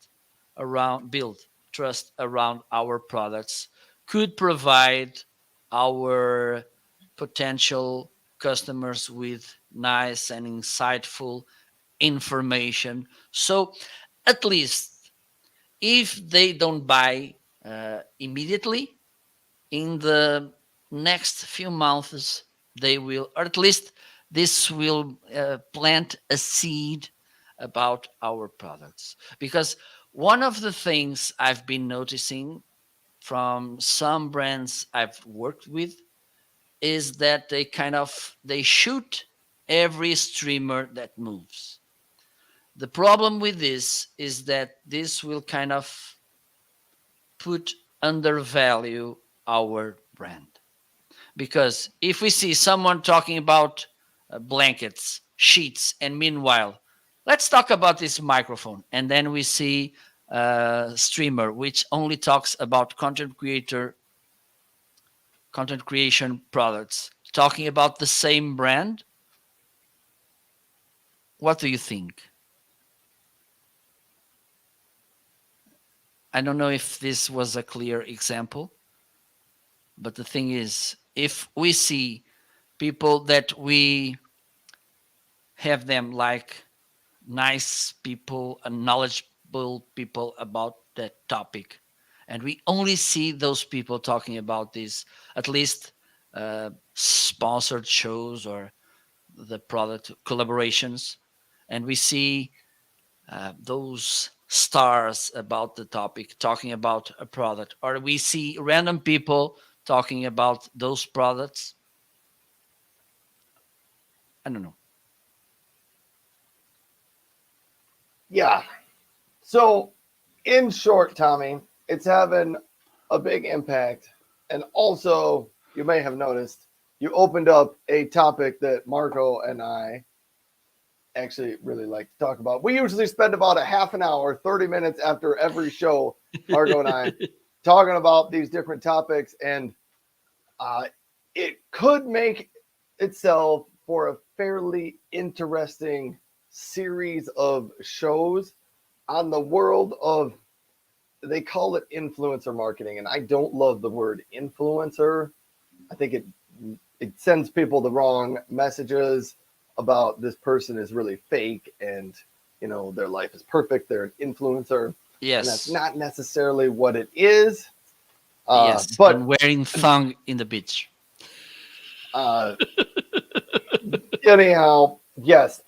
build trust around our products, could provide our potential customers with nice and insightful information. So at least if they don't buy immediately, in the next few months they will, or at least this will plant a seed about our products. Because one of the things I've been noticing from some brands I've worked with is that they shoot every streamer that moves. The problem with this is that this will kind of put undervalue our brand. Because if we see someone talking about blankets, sheets, and meanwhile, let's talk about this microphone, and then we see a streamer which only talks about content creation products, talking about the same brand, what do you think? I don't know if this was a clear example, but the thing is, if we see people that we have them like nice people and knowledgeable people about that topic, and we only see those people talking about these, at least sponsored shows or the product collaborations, and we see those stars about the topic talking about a product, or we see random people talking about those products. I don't know. Yeah. So, in short, Tommy, it's having a big impact. And also, you may have noticed you opened up a topic that Marco and I actually really like to talk about. We usually spend about a half an hour, 30 minutes after every show, Marco and I, talking about these different topics. And uh, it could make itself for a fairly interesting series of shows on the world of, they call it influencer marketing, and I don't love the word influencer. I think it sends people the wrong messages about this person is really fake and their life is perfect, they're an influencer, and that's Yes. not necessarily what it is. Yes, But and wearing thong in the beach. uh, anyhow, yes,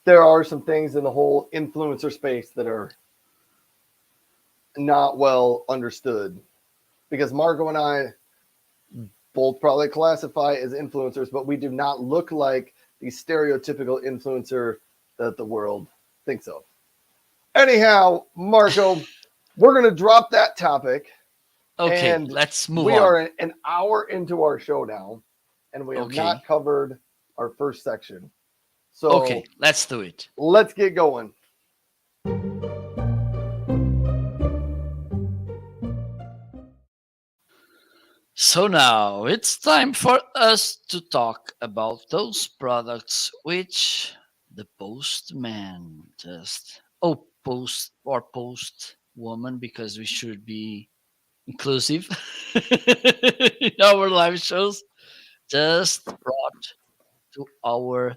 there are some things in the whole influencer space that are not well understood, because Marco and I both probably classify as influencers, but we do not look like the stereotypical influencer that the world thinks of. Anyhow, Marco, we're going to drop that topic, Okay, and let's move we on. are an hour into our show now, and we have not Okay. covered our first section. So Okay, let's do it. let's get going. So now it's time for us to talk about those products which the postman just, oh, post or post woman, because we should be inclusive in our live shows just brought to our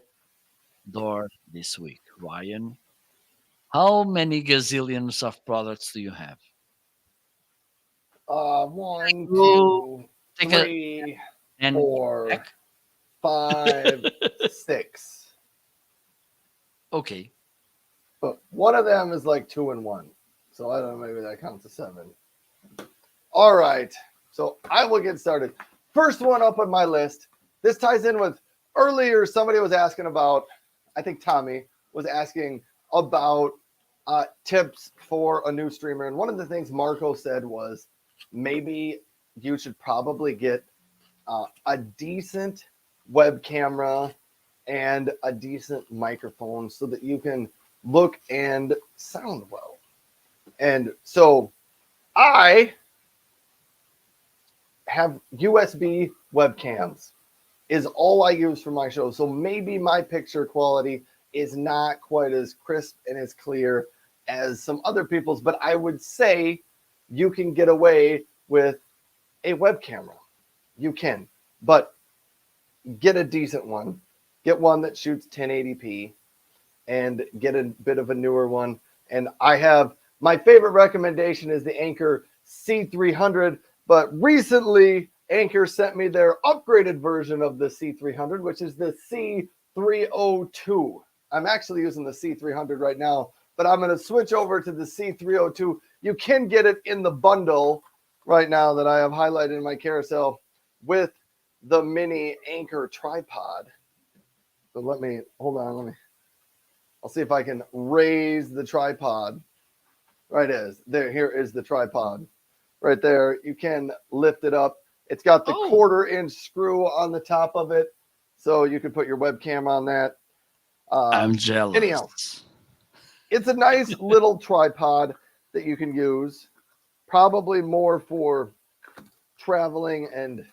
door this week. Ryan, how many gazillions of products do you have? One, You two, take a three, and four, check. 5, 6. Okay. But one of them is like 2 and 1. So I don't know, maybe that counts as 7. All right. So I will get started. First one up on my list. This ties in with earlier somebody was asking about, I think Tommy was asking about tips for a new streamer. And one of the things Marco said was maybe you should probably get a decent web camera and a decent microphone so that you can look and sound well. And so I have USB webcams is all I use for my show. So maybe my picture quality is not quite as crisp and as clear as some other people's, but I would say you can get away with a web camera. You can, but get a decent one. Get one that shoots 1080p and get a bit of a newer one. And I have my favorite recommendation is the Anker C300, but recently Anker sent me their upgraded version of the C300, which is the C302. I'm actually using the C300 right now, but I'm going to switch over to the C302. You can get it in the bundle right now that I have highlighted in my carousel with the mini Anker tripod. So let me, hold on, I'll see if I can raise the tripod. Right is there. Here is the tripod. Right there. You can lift it up. It's got the Oh, 1/4 inch screw on the top of it, so you can put your webcam on that. I'm Anyhow, jealous. it's a nice little tripod that you can use. Probably more for traveling and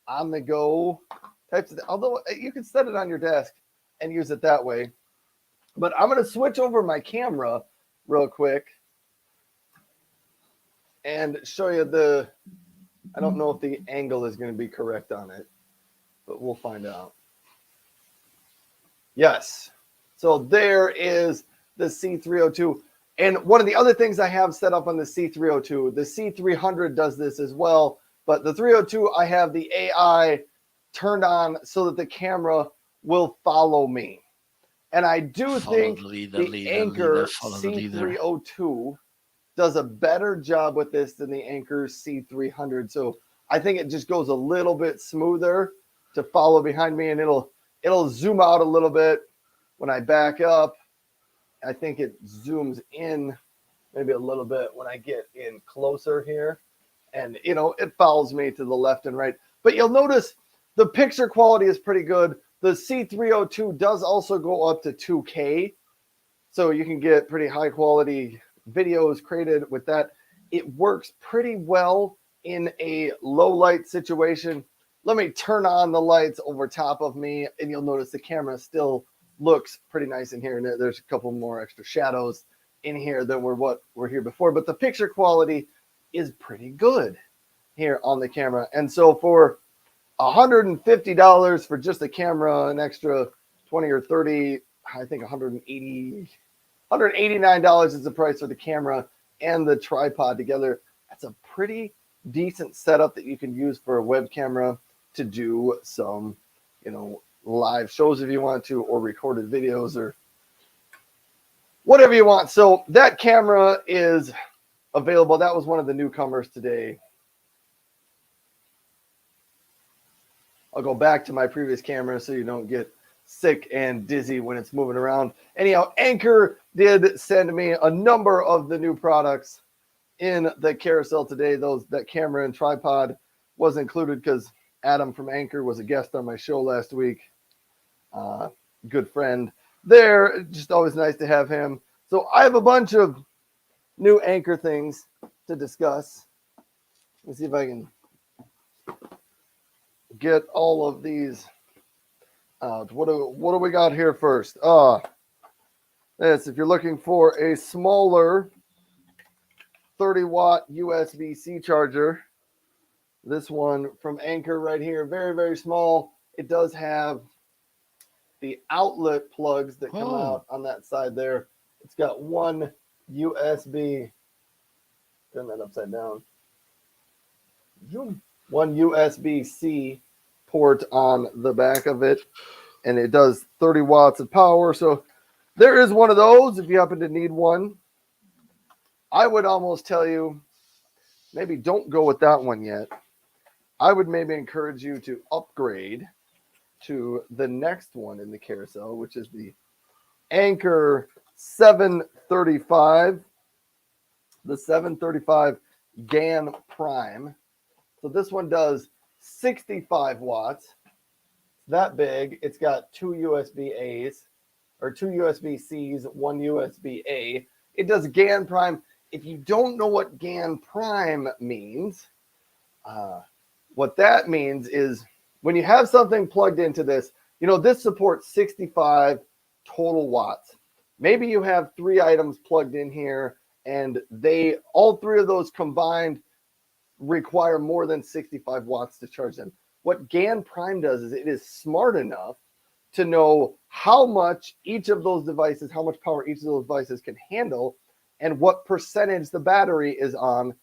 on the go types of. Although you can set it on your desk and use it that way. But I'm going to switch over my camera real quick and show you the. I don't know if the angle is going to be correct on it, but we'll find out. Yes. So there is the C302. And one of the other things I have set up on the C302, the C300 does this as well, but the 302, I have the AI turned on so that the camera will follow me. And I do Follow think the leader, the leader, leader, Anker follow the leader. C302 does a better job with this than the Anker C300. So I think it just goes a little bit smoother to follow behind me, and it'll zoom out a little bit when I back up. I think it zooms in maybe a little bit when I get in closer here, and it follows me to the left and right. But you'll notice the picture quality is pretty good. The C302 does also go up to 2K, so you can get pretty high quality videos created with that. It works pretty well in a low light situation. Let me turn on the lights over top of me, and you'll notice the camera still looks pretty nice in here. And there's a couple more extra shadows in here than what were here before, but the picture quality is pretty good here on the camera. And so for $150 for just the camera, an extra 20 or 30, I think $189 is the price for the camera and the tripod together. That's a pretty decent setup that you can use for a web camera to do some, live shows if you want to, or recorded videos or whatever you want. So that camera is available. That was one of the newcomers today. I'll go back to my previous camera so you don't get sick and dizzy when it's moving around. Anyhow, Anker did send me a number of the new products in the carousel today. That camera and tripod was included because Adam from Anker was a guest on my show last week. Good friend there. Just always nice to have him. So I have a bunch of new Anker things to discuss. Let's see if I can get all of these out. What do we got here first? This, if you're looking for a smaller 30-watt USB-C charger. This one from Anchor right here, very, very small. It does have the outlet plugs that come Oh, out on that side there. It's got one USB, turn that upside down, one USB-C port on the back of it, and it does 30 watts of power. So there is one of those if you happen to need one. I would almost tell you, maybe don't go with that one yet. I would maybe encourage you to upgrade to the next one in the carousel, which is the Anchor 735, the 735 GAN Prime. So this one does 65 watts. That big. It's got two USB A's or two USB C's, one USB A. It does GAN Prime. If you don't know what GAN Prime means, what that means is when you have something plugged into this, this supports 65 total watts. Maybe you have three items plugged in here and all three of those combined require more than 65 watts to charge them. What GAN Prime does is it is smart enough to know how much each of those devices, how much power each of those devices can handle, and what percentage the battery is on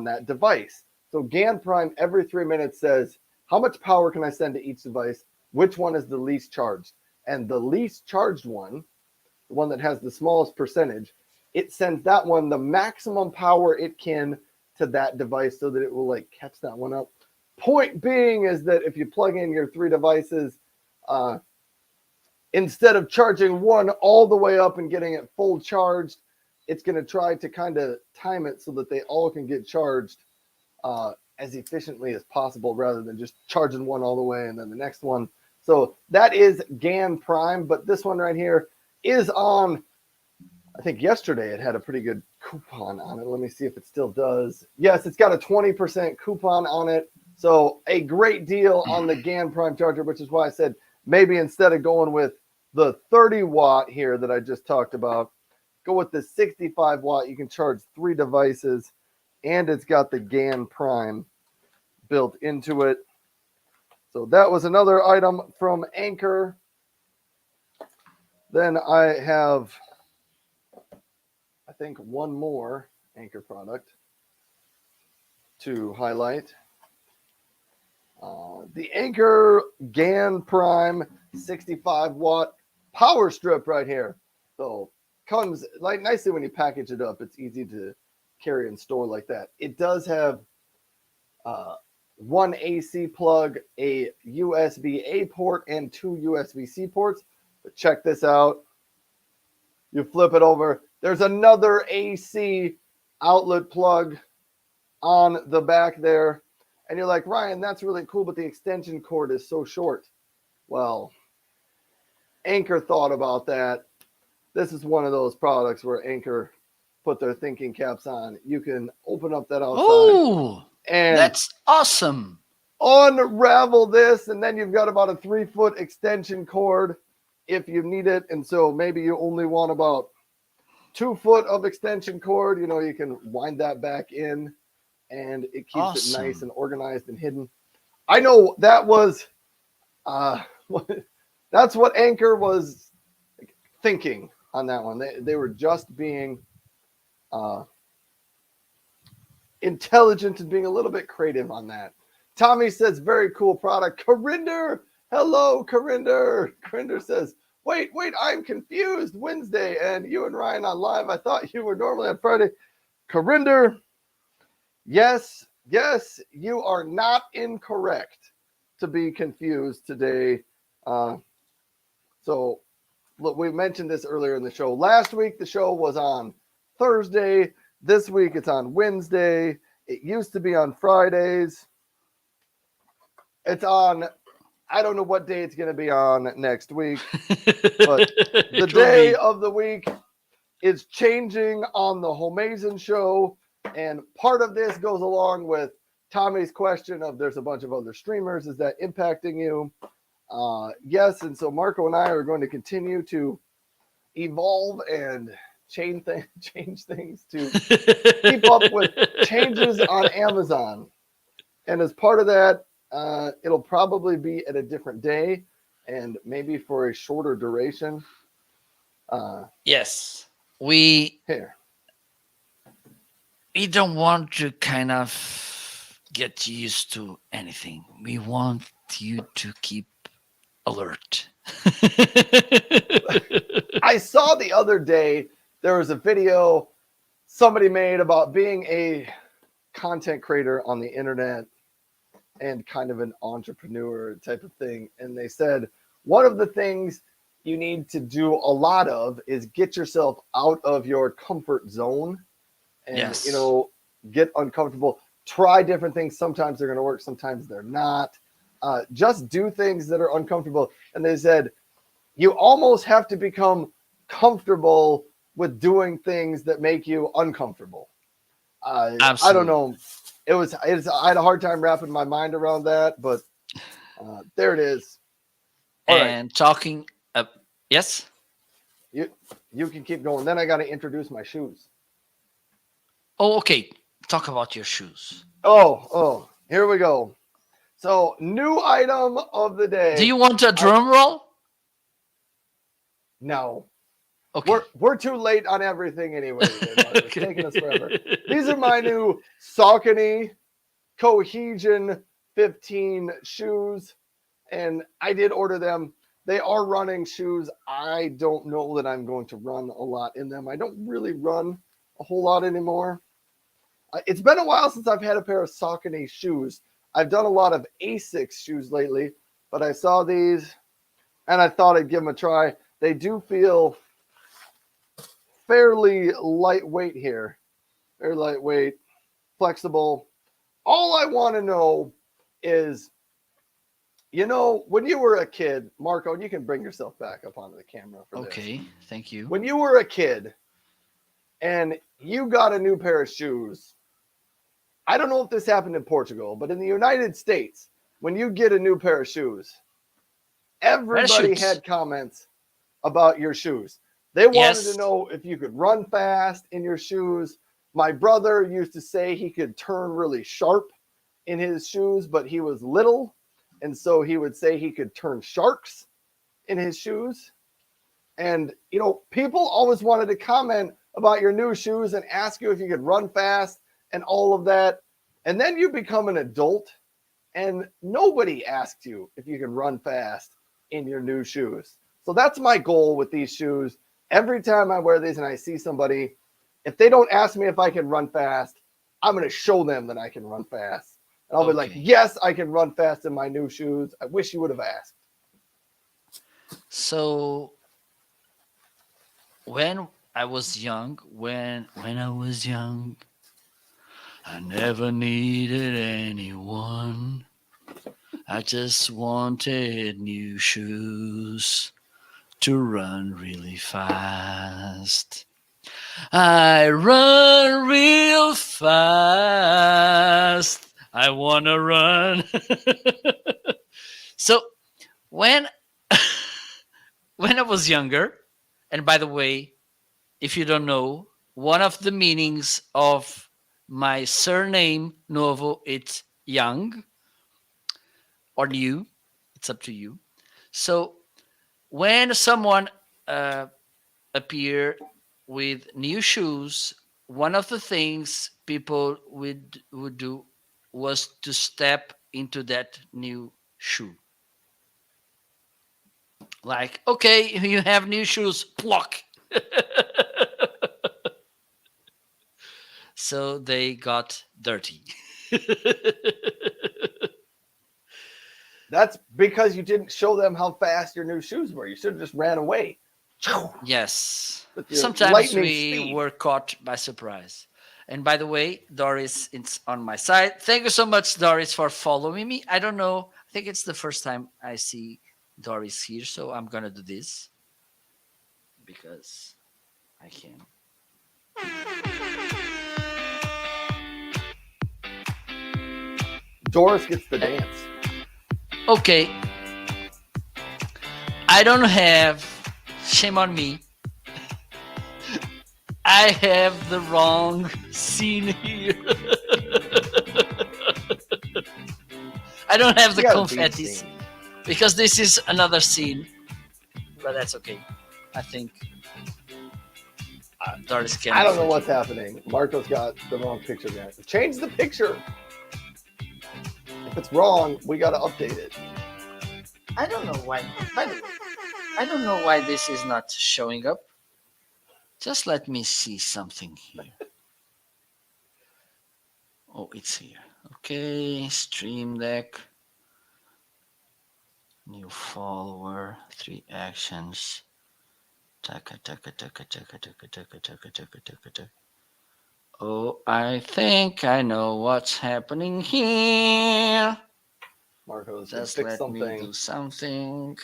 that device. So GAN Prime every 3 minutes says, how much power can I send to each device? Which one is the least charged? And the least charged one, the one that has the smallest percentage, it sends that one the maximum power it can to that device so that it will catch that one up. Point being is that if you plug in your three devices, instead of charging one all the way up and getting it full charged, it's going to try to kind of time it so that they all can get charged as efficiently as possible rather than just charging one all the way and then the next one. So that is GAN Prime, but this one right here is on, I think yesterday it had a pretty good coupon on it. Let me see if it still does. Yes, it's got a 20% coupon on it. So a great deal on the GAN Prime charger, which is why I said maybe instead of going with the 30 watt here that I just talked about, go with the 65 watt. You can charge three devices, and it's got the GAN Prime built into it. So that was another item from Anchor. Then I have, I think, one more Anchor product to highlight. The Anchor GAN Prime 65 watt power strip right here. So comes nicely when you package it up. It's easy to carry and store like that. It does have one AC plug, a USB-A port, and two USB-C ports. But check this out. You flip it over. There's another AC outlet plug on the back there. And you're like, Ryan, that's really cool, but the extension cord is so short. Well, Anchor thought about that. This is one of those products where Anchor put their thinking caps on. You can open up that outside oh, and that's awesome. unravel this, and then you've got about a 3-foot extension cord if you need it. And so maybe you only want about 2 foot of extension cord. You can wind that back in, and it keeps it nice Awesome. and organized and hidden. I know that was that's what Anchor was thinking on that one. They were just being intelligent and being a little bit creative on that. Tommy says, very cool product. Corinder, hello, Corinder. Corinder says, wait, I'm confused. Wednesday, and you and Ryan on live. I thought you were normally on Friday. Corinder, yes, you are not incorrect to be confused today. So look, we mentioned this earlier in the show. Last week, the show was on Thursday. This week, it's on Wednesday. It used to be on Fridays. It's on, I don't know what day it's going to be on next week, but the day of the week is changing on the Homeazin show. And part of this goes along with Tommy's question of there's a bunch of other streamers. Is that impacting you? Yes. And so Marco and I are going to continue to evolve and change things to keep up with changes on Amazon. And as part of that, it'll probably be at a different day and maybe for a shorter duration. Yes, we Here, we don't want to kind of get used to anything. We want you to keep alert. I saw the other day there was a video somebody made about being a content creator on the internet and kind of an entrepreneur type of thing. And they said one of the things you need to do a lot of is get yourself out of your comfort zone and, Yes, get uncomfortable. Try different things. Sometimes they're going to work, sometimes they're not. Just do things that are uncomfortable. And they said you almost have to become comfortable with doing things that make you uncomfortable. I don't absolutely. know. I had a hard time wrapping my mind around that, but there it is. All right, And talking, yes. you you can keep going. Then I got to introduce my shoes. Oh, okay. Talk about your shoes. Oh, here we go. So new item of the Do day. you want a I drum roll? no, Okay. we're too late on everything anyway. Today, Mark. It's taking us forever. These are my Okay. new Saucony Cohesion 15 shoes, and I did order them. They are running shoes. I don't know that I'm going to run a lot in them. I don't really run a whole lot anymore. It's been a while since I've had a pair of Saucony shoes. I've done a lot of Asics shoes lately, but I saw these and I thought I'd give them a try. They do feel fairly lightweight here, very lightweight, flexible. All I want to know is, when you were a kid, Marco, and you can bring yourself back up onto the camera for this. Okay. Thank you. When you were a kid and you got a new pair of shoes, I don't know if this happened in Portugal, but in the United States, when you get a new pair of shoes, everybody Parachutes. had comments about your shoes. They wanted to Yes. know if you could run fast in your shoes. My brother used to say he could turn really sharp in his shoes, but he was little. And so he would say he could turn sharks in his shoes. And, people always wanted to comment about your new shoes and ask you if you could run fast and all of that. And then you become an adult and nobody asked you if you can run fast in your new shoes. So that's my goal with these shoes. Every time I wear these and I see somebody, if they don't ask me if I can run fast, I'm going to show them that I can run fast. And I'll be like, Okay. yes, I can run fast in my new shoes. I wish you would have asked. So when I was young, when I was young, I never needed anyone. I just wanted new shoes to run really fast. I run real fast. I wanna run. So when when I was younger, and by the way, if you don't know, one of the meanings of my surname Novo, it's young or new. It's up to you. So when someone uh, appear with new shoes, one of the things people would do was to step into that new shoe. Like, okay, you have new shoes, pluck. So they got dirty. That's because you didn't show them how fast your new shoes were. You should have just ran away Yes. with your Sometimes lightning we speed. were caught by surprise. And by the way, Doris is on my side. Thank you so much, Doris, for following me. I don't know. I think it's the first time I see Doris here, so I'm gonna do this because I can. Doris gets the dance. Okay, I don't have. Shame on me. I have the wrong scene here. I don't have You the got a beach confettis scene. because this is another scene, but that's okay. I think Doris can I don't know forgive what's me. happening. Marco's got the wrong picture again. Change the picture. If it's wrong, we got to update it. I don't know why. By the way, I don't know why this is not showing up. Just let me see something here. Oh, it's here. Okay, Stream Deck, new follower, three actions. Taka taka taka taka taka taka taka taka taka taka. Oh, I think I know what's happening here. Marco's gonna Just fix let me something. do something.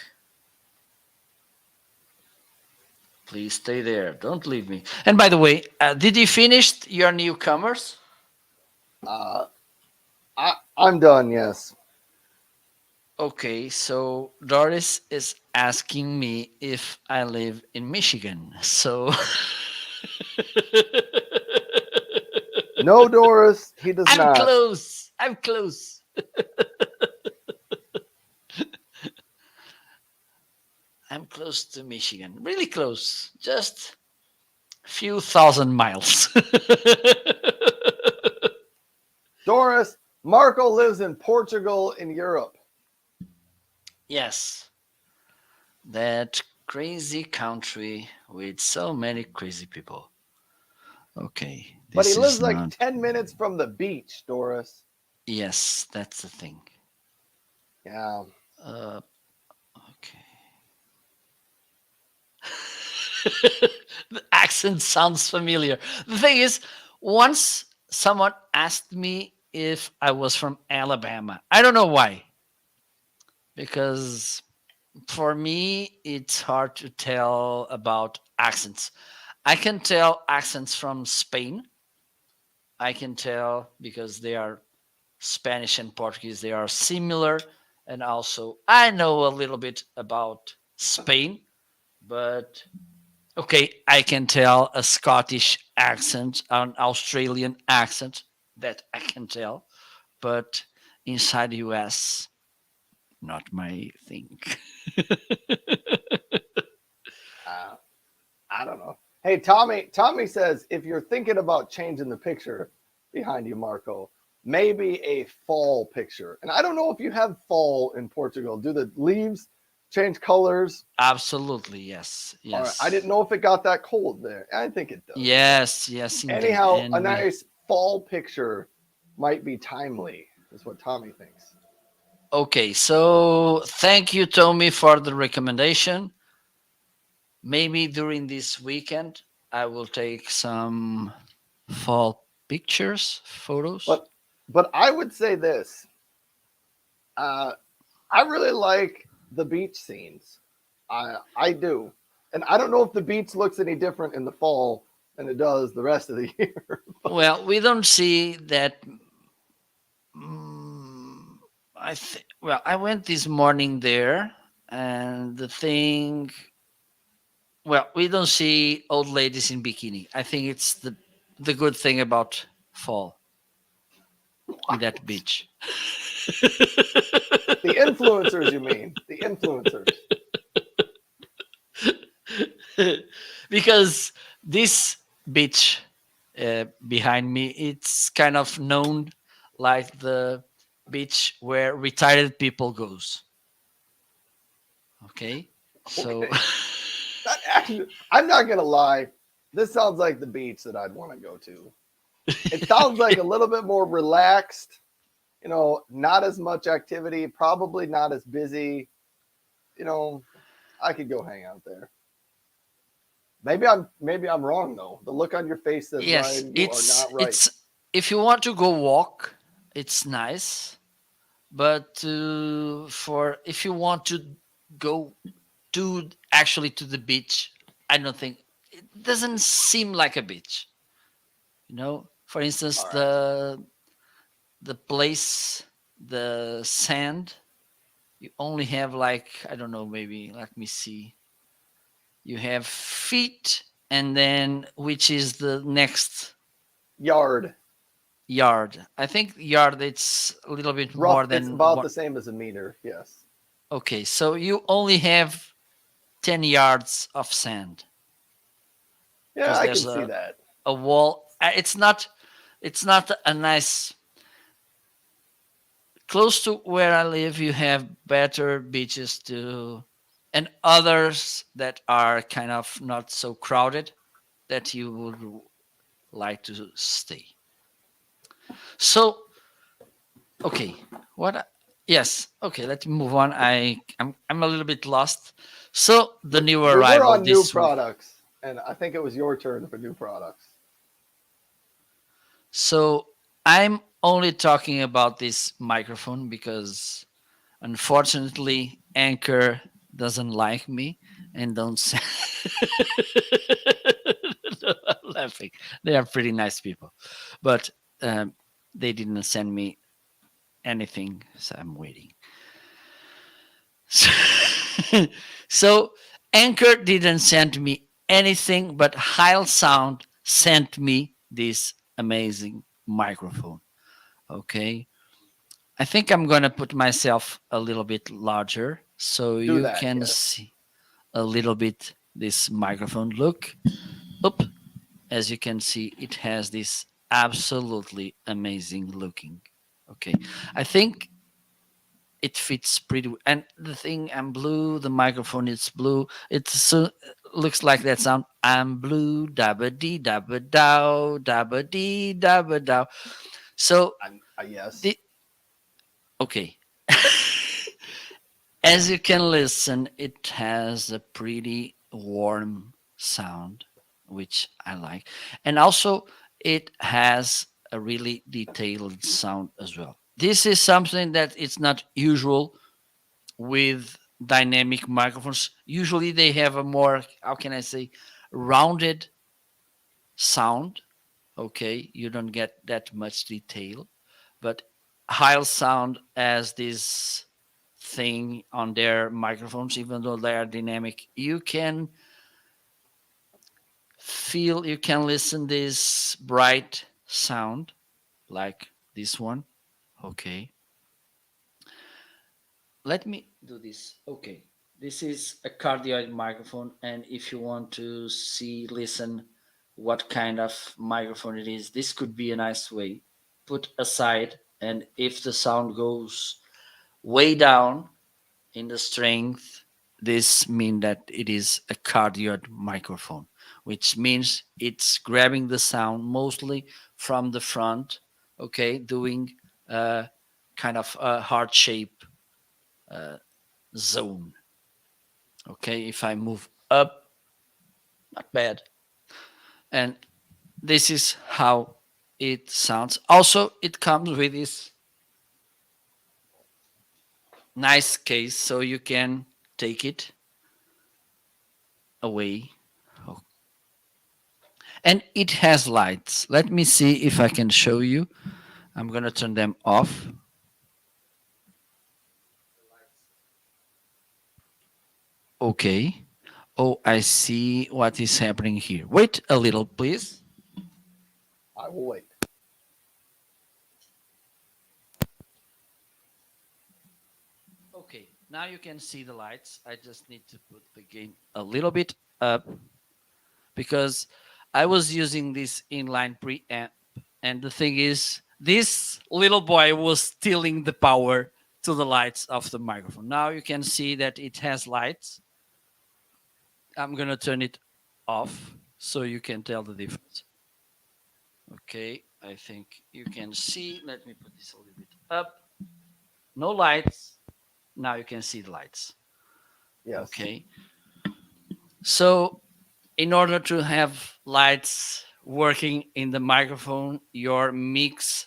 Please stay there. Don't leave me. And by the way, did you finish your newcomers? Uh, I'm done. Yes. Okay, so Doris is asking me if I live in Michigan. So No, Doris, he does I'm not. close. I'm close. I'm close to Michigan. Really close. Just a few thousand miles. Doris, Marco lives in Portugal in Europe. Yes, that crazy country with so many crazy people. Okay, But he this lives is like not. 10 minutes from the beach, Doris. Yes, that's the thing. Yeah. Uh, okay. The accent sounds familiar. The thing is, once someone asked me if I was from Alabama. I don't know why, because for me, it's hard to tell about accents. I can tell accents from Spain. I can tell because they are Spanish and Portuguese, they are similar. And also, I know a little bit about Spain, but okay, I can tell a Scottish accent, an Australian accent that I can tell, but inside the US, not my thing. Uh, I don't know. Hey, Tommy says if you're thinking about changing the picture behind you, Marco, maybe a fall picture. And I don't know if you have fall in Portugal. Do the leaves change colors? Absolutely, yes, All right. I yes, didn't know if it got that cold there. I think it does. yes, yes, indeed. Anyhow, a And we, nice fall picture might be timely, is what Tommy thinks. okay, so thank you, Tommy, for the recommendation. Maybe during this weekend, I will take some fall pictures, photos. But I would say this. Uh, I really like the beach scenes. I do. And I don't know if the beach looks any different in the fall than it does the rest of the year. Well, we don't see that. mm, I think. Well, I went this morning there, and the thing. Well, we don't see old ladies in bikini. I think it's the good thing about fall in that beach. The influencers, you mean? The influencers. Because this beach behind me, it's kind of known like the beach where retired people goes. Okay, so Okay. That actually, I'm not going to lie. This sounds like the beach that I'd want to go to. It sounds like a little bit more relaxed, not as much activity, probably not as busy. You know, I could go hang out there. Maybe I'm wrong though. The look on your face says, yes, Ryan, you are it's not right. it's if you want to go walk, it's nice. But for if you want to go to actually to the beach, I don't think it doesn't seem like a beach. For instance, All right. the place, the sand, you only have like, I don't know, maybe let me see. You have feet. and then which is the next Yard. yard? I think yard it's a little bit Rough. more It's than about one. the same as a meter. Yes. Okay, so you only have 10 yards of sand Yeah, because I there's can see that. a wall. It's not a nice. Close to where I live, you have better beaches to, and others that are kind of not so crowded that you would like to stay. So, okay, what? Yes, okay. Let's move on. I'm a little bit lost. So the new We were arrival on new this week. products, and I think it was your turn for new products. So I'm only talking about this microphone because unfortunately Anchor doesn't like me and don't send. I'm laughing. They are pretty nice people, but um, they didn't send me anything, so I'm waiting. So Anchor didn't send me anything, but Heil Sound sent me this amazing microphone. Okay. I think I'm going to put myself a little bit larger so Do you that, can yes. see a little bit this microphone look. Oop. As you can see, it has this absolutely amazing looking. Okay. I think it fits pretty and the thing I'm blue, the microphone is blue. It's so looks like that sound. I'm blue, dabba dee dabba dow, dabba dee dabba dow. So Yes. the okay. As you can listen, it has a pretty warm sound, which I like. And also, it has a really detailed sound as well. This is something that it's not usual with dynamic microphones. Usually, they have a more, how can I say, rounded sound. Okay, you don't get that much detail, but Heil Sound as this thing on their microphones, even though they are dynamic, you can feel, you can listen this bright sound like this one. Okay, let me do this. Okay, this is a cardioid microphone, and if you want to see, listen, what kind of microphone it is, this could be a nice way. Put aside, and if the sound goes way down in the strength, this means that it is a cardioid microphone, which means it's grabbing the sound mostly from the front, okay, doing a kind of a heart shape uh, zone. Okay, if I move up, not bad. And this is how it sounds. Also, it comes with this nice case so you can take it away. Oh, and it has lights. Let me see if I can show you. I'm going to turn them off. Okay. Oh, I see what is happening here. Wait a little, please. I will wait. Okay, now you can see the lights. I just need to put the gain a little bit up because I was using this inline preamp. And the thing is, this little boy was stealing the power to the lights of the microphone. Now you can see that it has lights. I'm going to turn it off so you can tell the difference. Okay, I think you can see. Let me put this a little bit up. No lights. Now you can see the lights. Yes. Okay. So, in order to have lights working in the microphone, your mix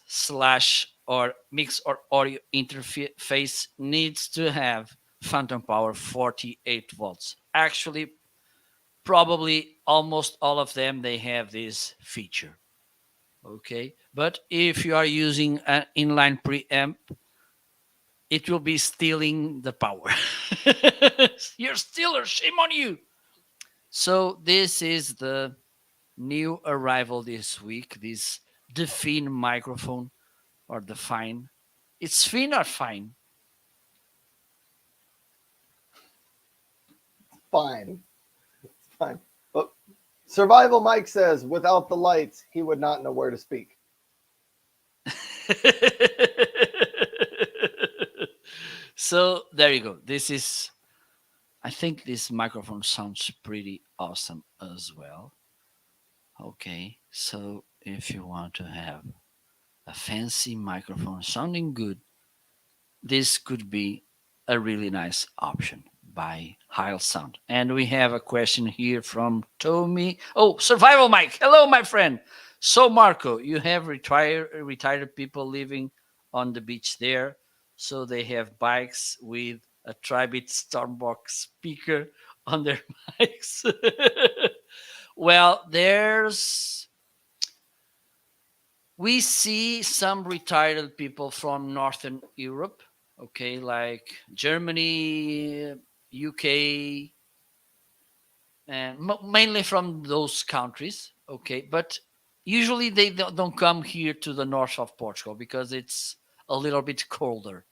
or audio interface needs to have phantom power 48 volts. Actually, probably almost all of them they have this feature. Okay, but if you are using an inline preamp, it will be stealing the power. You're stealer, shame on you. So this is the new arrival this week. This Define microphone or Define. It's Fine or Fine? Fine. Fine. But Survival Mike says without the lights, he would not know where to speak. So there you go. This is, I think this microphone sounds pretty awesome as well. Okay, so if you want to have a fancy microphone sounding good, this could be a really nice option by Heil Sound. And we have a question here from Tommy. Oh, Survival Mike. Hello, my friend. So, Marco, you have retired people living on the beach there. So they have bikes with a Tribit Stormbox speaker on their bikes. Well, we see some retired people from Northern Europe, okay, like Germany, UK, and mainly from those countries, okay. But usually they don't come here to the north of Portugal because it's a little bit colder.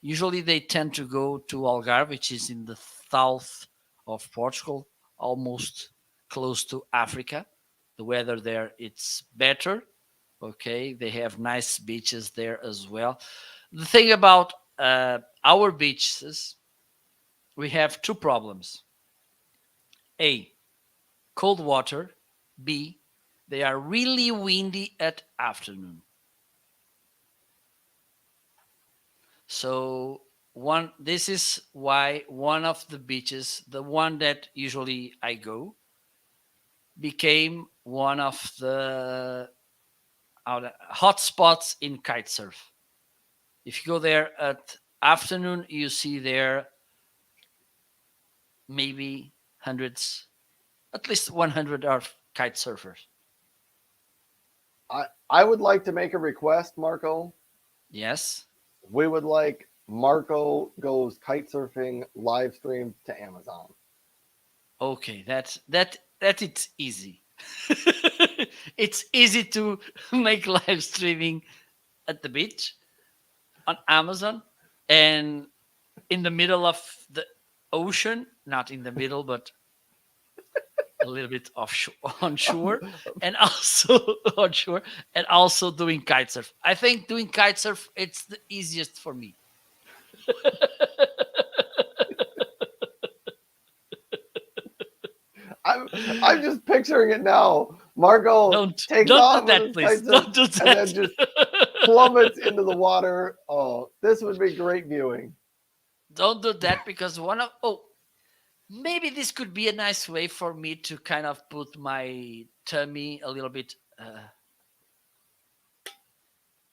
Usually they tend to go to Algarve, which is in the south of Portugal, almost close to Africa. The weather there it's better. Okay, they have nice beaches there as well. The thing about our beaches, we have two problems: A, cold water; B, they are really windy at afternoon. So one this is why one of the beaches, the one that usually I go, became one of the hot spots in kite surf. If you go there at afternoon, you see there maybe hundreds, at least 100 are kite surfers. I would like to make a request, Marco. Yes. We would like Marco Goes Kite Surfing live stream to Amazon. Okay, that it's easy. It's easy to make live streaming at the beach on Amazon and in the middle of the ocean, not in the middle, but a little bit offshore, on shore, and also on shore, and also doing kite surf. I think doing kite surf it's the easiest for me. I'm I'm just picturing it now. Marco takes Don't do off with that, his please. kite surf Don't do and then that. just plummets into the water. Oh, this would be great viewing. Don't do that because one of maybe this could be a nice way for me to kind of put my tummy a little bit.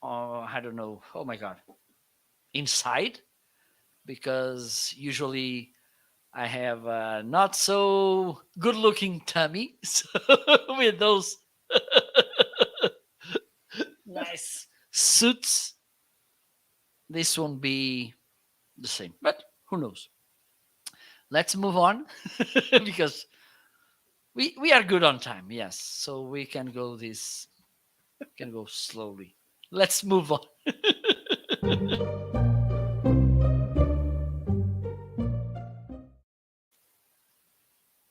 I don't know. Oh my god, inside because usually I have a not so good looking tummy. So with those nice suits, this won't be the same. But who knows? Let's move on because we are good on time. Yes, so we can go slowly. Let's move on.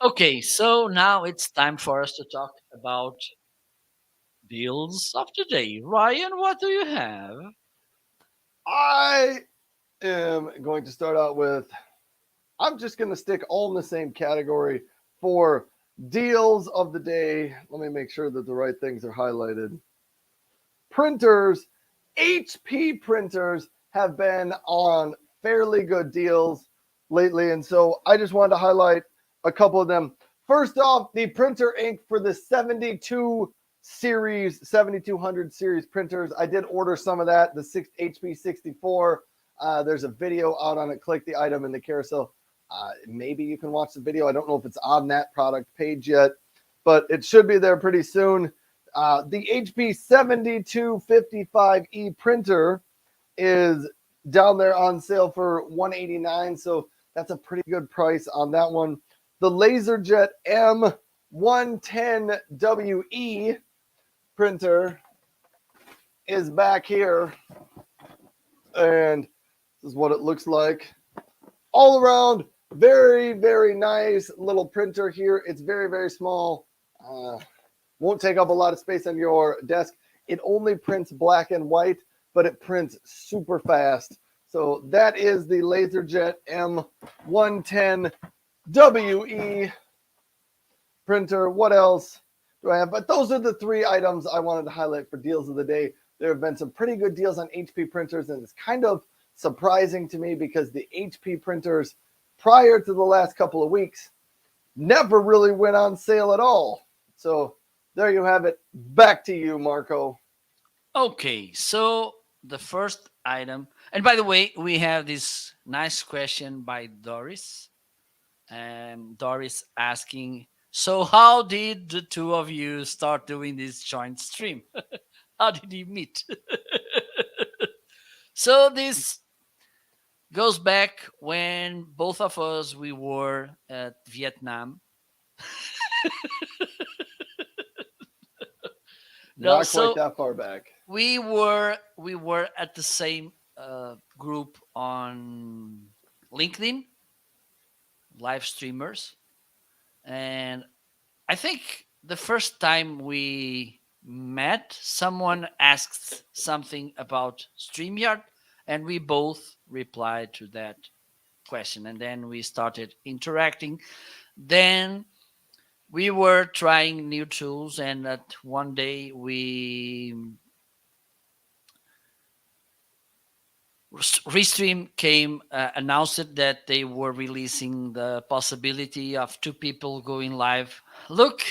Okay, so now it's time for us to talk about deals of the day. Ryan, what do you have? I am going to start out with I'm just going to stick all in the same category for deals of the day. Let me make sure that the right things are highlighted. Printers, HP printers have been on fairly good deals lately. And so I just wanted to highlight a couple of them. First off, the printer ink for the 7200 series printers. I did order some of that, the HP 64. There's a video out on it. Click the item in the carousel. Maybe you can watch the video. I don't know if it's on that product page yet, but it should be there pretty soon. The HP 7255E printer is down there on sale for $189, so that's a pretty good price on that one. The LaserJet M110WE printer is back here, and this is what it looks like. All around, very, very nice little printer here. It's very, very small. Won't take up a lot of space on your desk. It only prints black and white, but it prints super fast. So that is the LaserJet M110WE printer. What else do I have? But those are the three items I wanted to highlight for deals of the day. There have been some pretty good deals on HP printers, and it's kind of surprising to me because the HP printers prior to the last couple of weeks never really went on sale at all. So there you have it. Back to you, Marco. Okay, so the first item, and by the way, we have this nice question by Doris. Doris asking, so how did the two of you start doing this joint stream? How did you meet? So this goes back when both of us we were at Vietnam. No, Not quite so that far back. we were at the same group on LinkedIn, live streamers, and I think the first time we met, someone asked something about StreamYard, and we both replied to that question, and then we started interacting. Then we were trying new tools, and that one day Restream came announced that they were releasing the possibility of two people going live. Look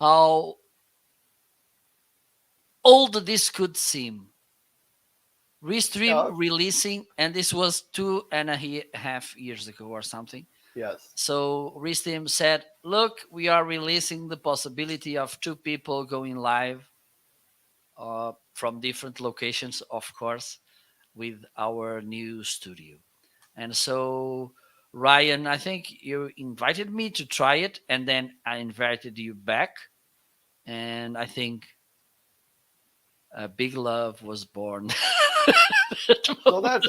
how old this could seem. Restream Yeah. releasing, and this was 2.5 years ago or something. Yes. So Restream said, "Look, we are releasing the possibility of two people going live from different locations, of course, with our new studio." And so, Ryan, I think you invited me to try it, and then I invited you back, and I think a big love was born. So that's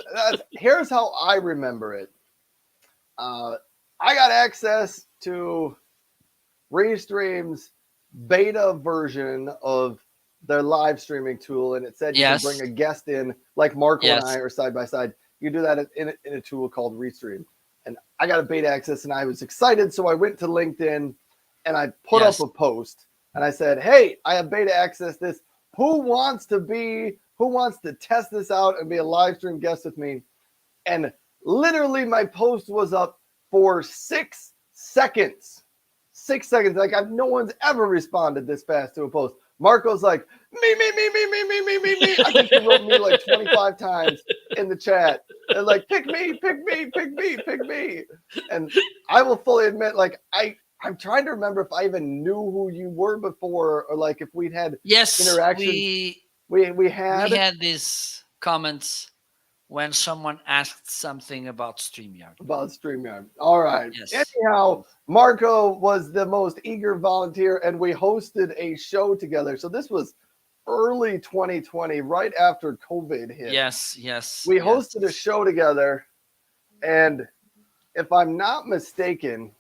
here's how I remember it. Uh, I got access to Restream's beta version of their live streaming tool, and it said you could bring Yes, a guest in, like Marco and I yes, are side by side. You do that in a tool called Restream. And I got a beta access, and I was excited, so I went to LinkedIn and I put up yes, a post, and I said, "Hey, I have beta access this. Who wants to test this out and be a live stream guest with me?" And literally, my post was up for 6 seconds. 6 seconds. Like no one's ever responded this fast to a post. Marco's like, me. I think he wrote me like 25 times in the chat. And like, pick me, pick me, pick me, pick me. And I will fully admit, like, I'm trying to remember if I even knew who you were before, or like if we'd had yes. interactions. We We we had had these comments when someone asked something about Streamyard. about StreamYard. All right. Yes, Anyhow, Marco was the most eager volunteer, and we hosted a show together. So this was early 2020, right after COVID hit. yes, yes, We yes, hosted a show together, and if I'm not mistaken,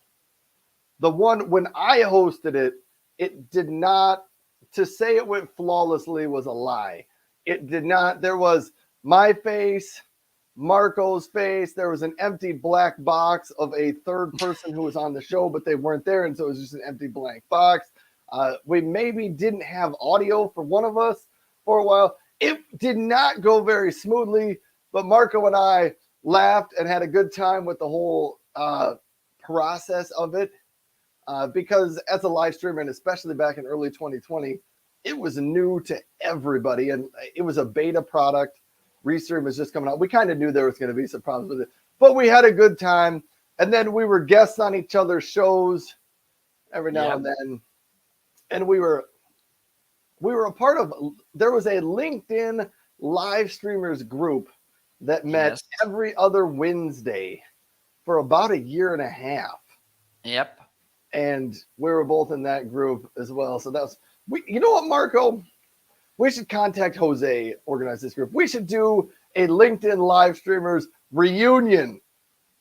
the one when I hosted it, it did not, to say it went flawlessly was a lie. It did not. There was my face, Marco's face. There was an empty black box of a third person who was on the show, but they weren't there. And so it was just an empty blank box. We maybe didn't have audio for one of us for a while. It did not go very smoothly, but Marco and I laughed and had a good time with the whole process of it. Because as a live streamer, and especially back in early 2020, it was new to everybody, and it was a beta product. Restream was just coming out. We kind of knew there was going to be some problems with it, but we had a good time. And then we were guests on each other's shows every now yep, and then, and we were a part of. There was a LinkedIn live streamers group that met yes, every other Wednesday for about a year and a half. Yep. and we were both in that group as well. So that's we. You know what, Marco? We should contact Jose, organize this group. We should do a LinkedIn live streamers reunion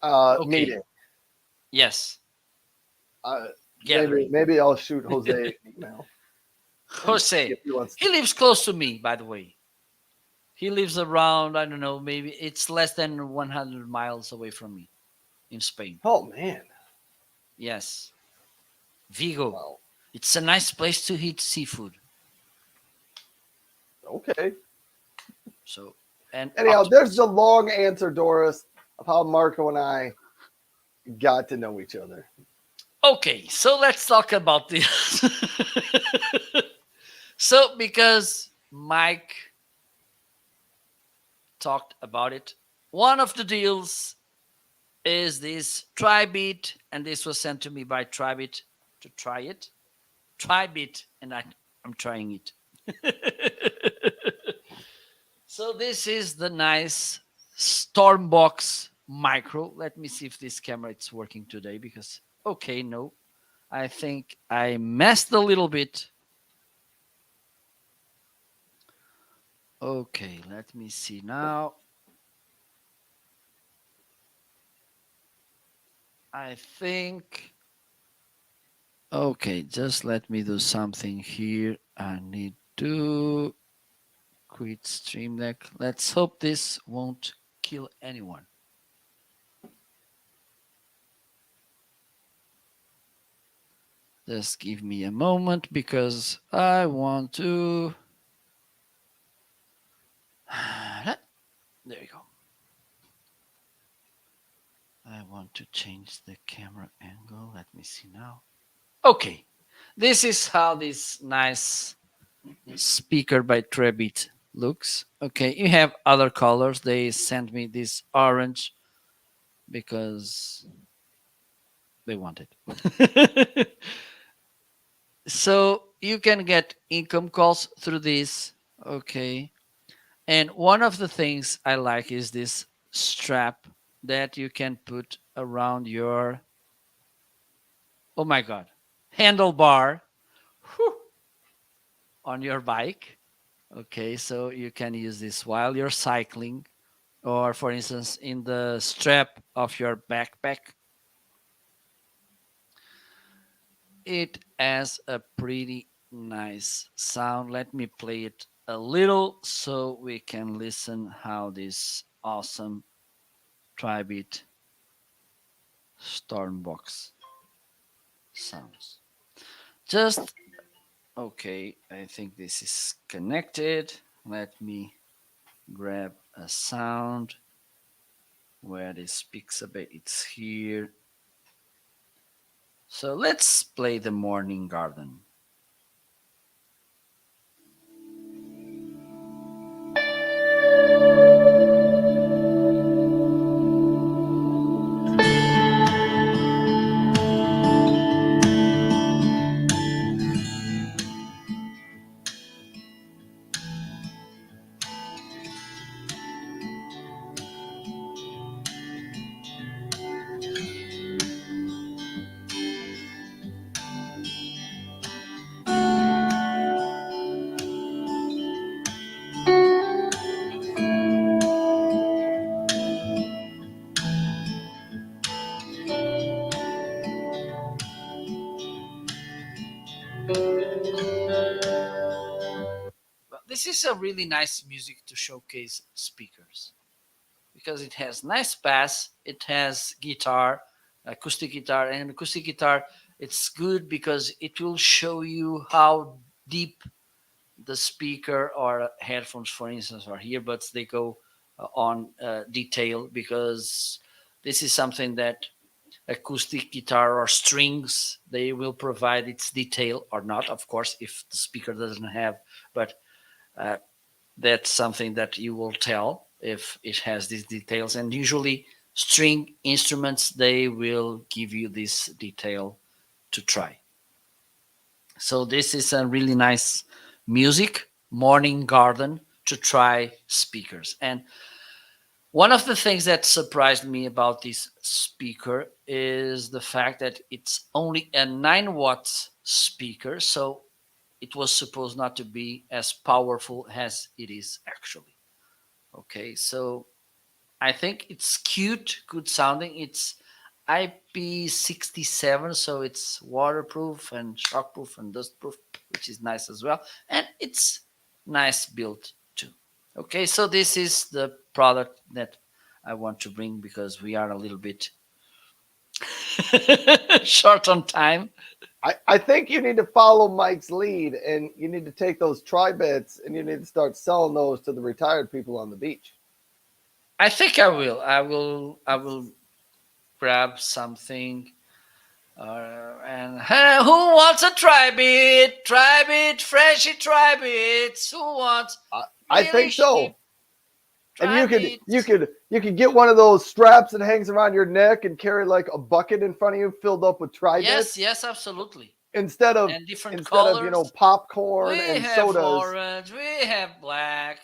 Okay. meeting. Yes. Uh, maybe Gathering. maybe I'll shoot Jose an email and see Jose. if he wants. He lives close to me, by the way. He lives around, I don't know, maybe it's less than 100 miles away from me in Spain. Oh man, Yes. Vigo. wow. It's a nice place to eat seafood. Okay. So, and Anyhow, there's octopus. the long answer, Doris, of how Marco and I got to know each other. Okay, so let's talk about this. So, because Mike talked about it, one of the deals is this Tribit, and this was sent to me by Tribit to try it. Tribit, and I'm trying it. So this is the nice Stormbox Micro. Let me see if this camera is working today because okay, no. I think I messed a little bit. Okay, let me see now. I think okay, just let me do something here. I need to quit Stream Deck. Let's hope this won't kill anyone. Just give me a moment because I want to. There you go. I want to change the camera angle. Let me see now. Okay. This is how this nice speaker by Trebit looks. Okay, you have other colors. They sent me this orange because they want it. So you can get income calls through this. Okay. And one of the things I like is this strap that you can put around your, oh my God, handlebar whew, on your bike. Okay, so you can use this while you're cycling, or for instance, in the strap of your backpack. It has a pretty nice sound. Let me play it a little so we can listen how this awesome Tribit Stormbox sounds. Just okay, I think this is connected. Let me grab a sound where this speaks a bit. It's here. So let's play the morning garden. Well, this is a really nice music to showcase speakers because it has nice bass, it has guitar, acoustic guitar, and acoustic guitar. It's good because it will show you how deep the speaker or headphones, for instance, or earbuds, they go on detail because this is something that acoustic guitar or strings they will provide its detail or not, of course, if the speaker doesn't have, but uh, that's something that you will tell if it has these details. And usually string instruments they will give you this detail to try. So this is a really nice music morning garden to try speakers. And One of the things that surprised me about this speaker is the fact that it's only a 9 watts speaker, so it was supposed not to be as powerful as it is actually. Okay, so I think it's cute, good sounding. It's IP67, so it's waterproof and shockproof and dustproof, which is nice as well. And it's nice built too. Okay, so this is the product that I want to bring because we are a little bit short on time. I think you need to follow Mike's lead and you need to take those tri bits and you need to start selling those to the retired people on the beach. I think I will. I will grab something. And who wants a try bit, freshy try bits. Who wants I really think so. cheap And try bits? you could get one of those straps that hangs around your neck and carry like a bucket in front of you filled up with tri Yes, bits yes, absolutely. instead of And different instead of colors. popcorn We and have sodas. orange, we have black.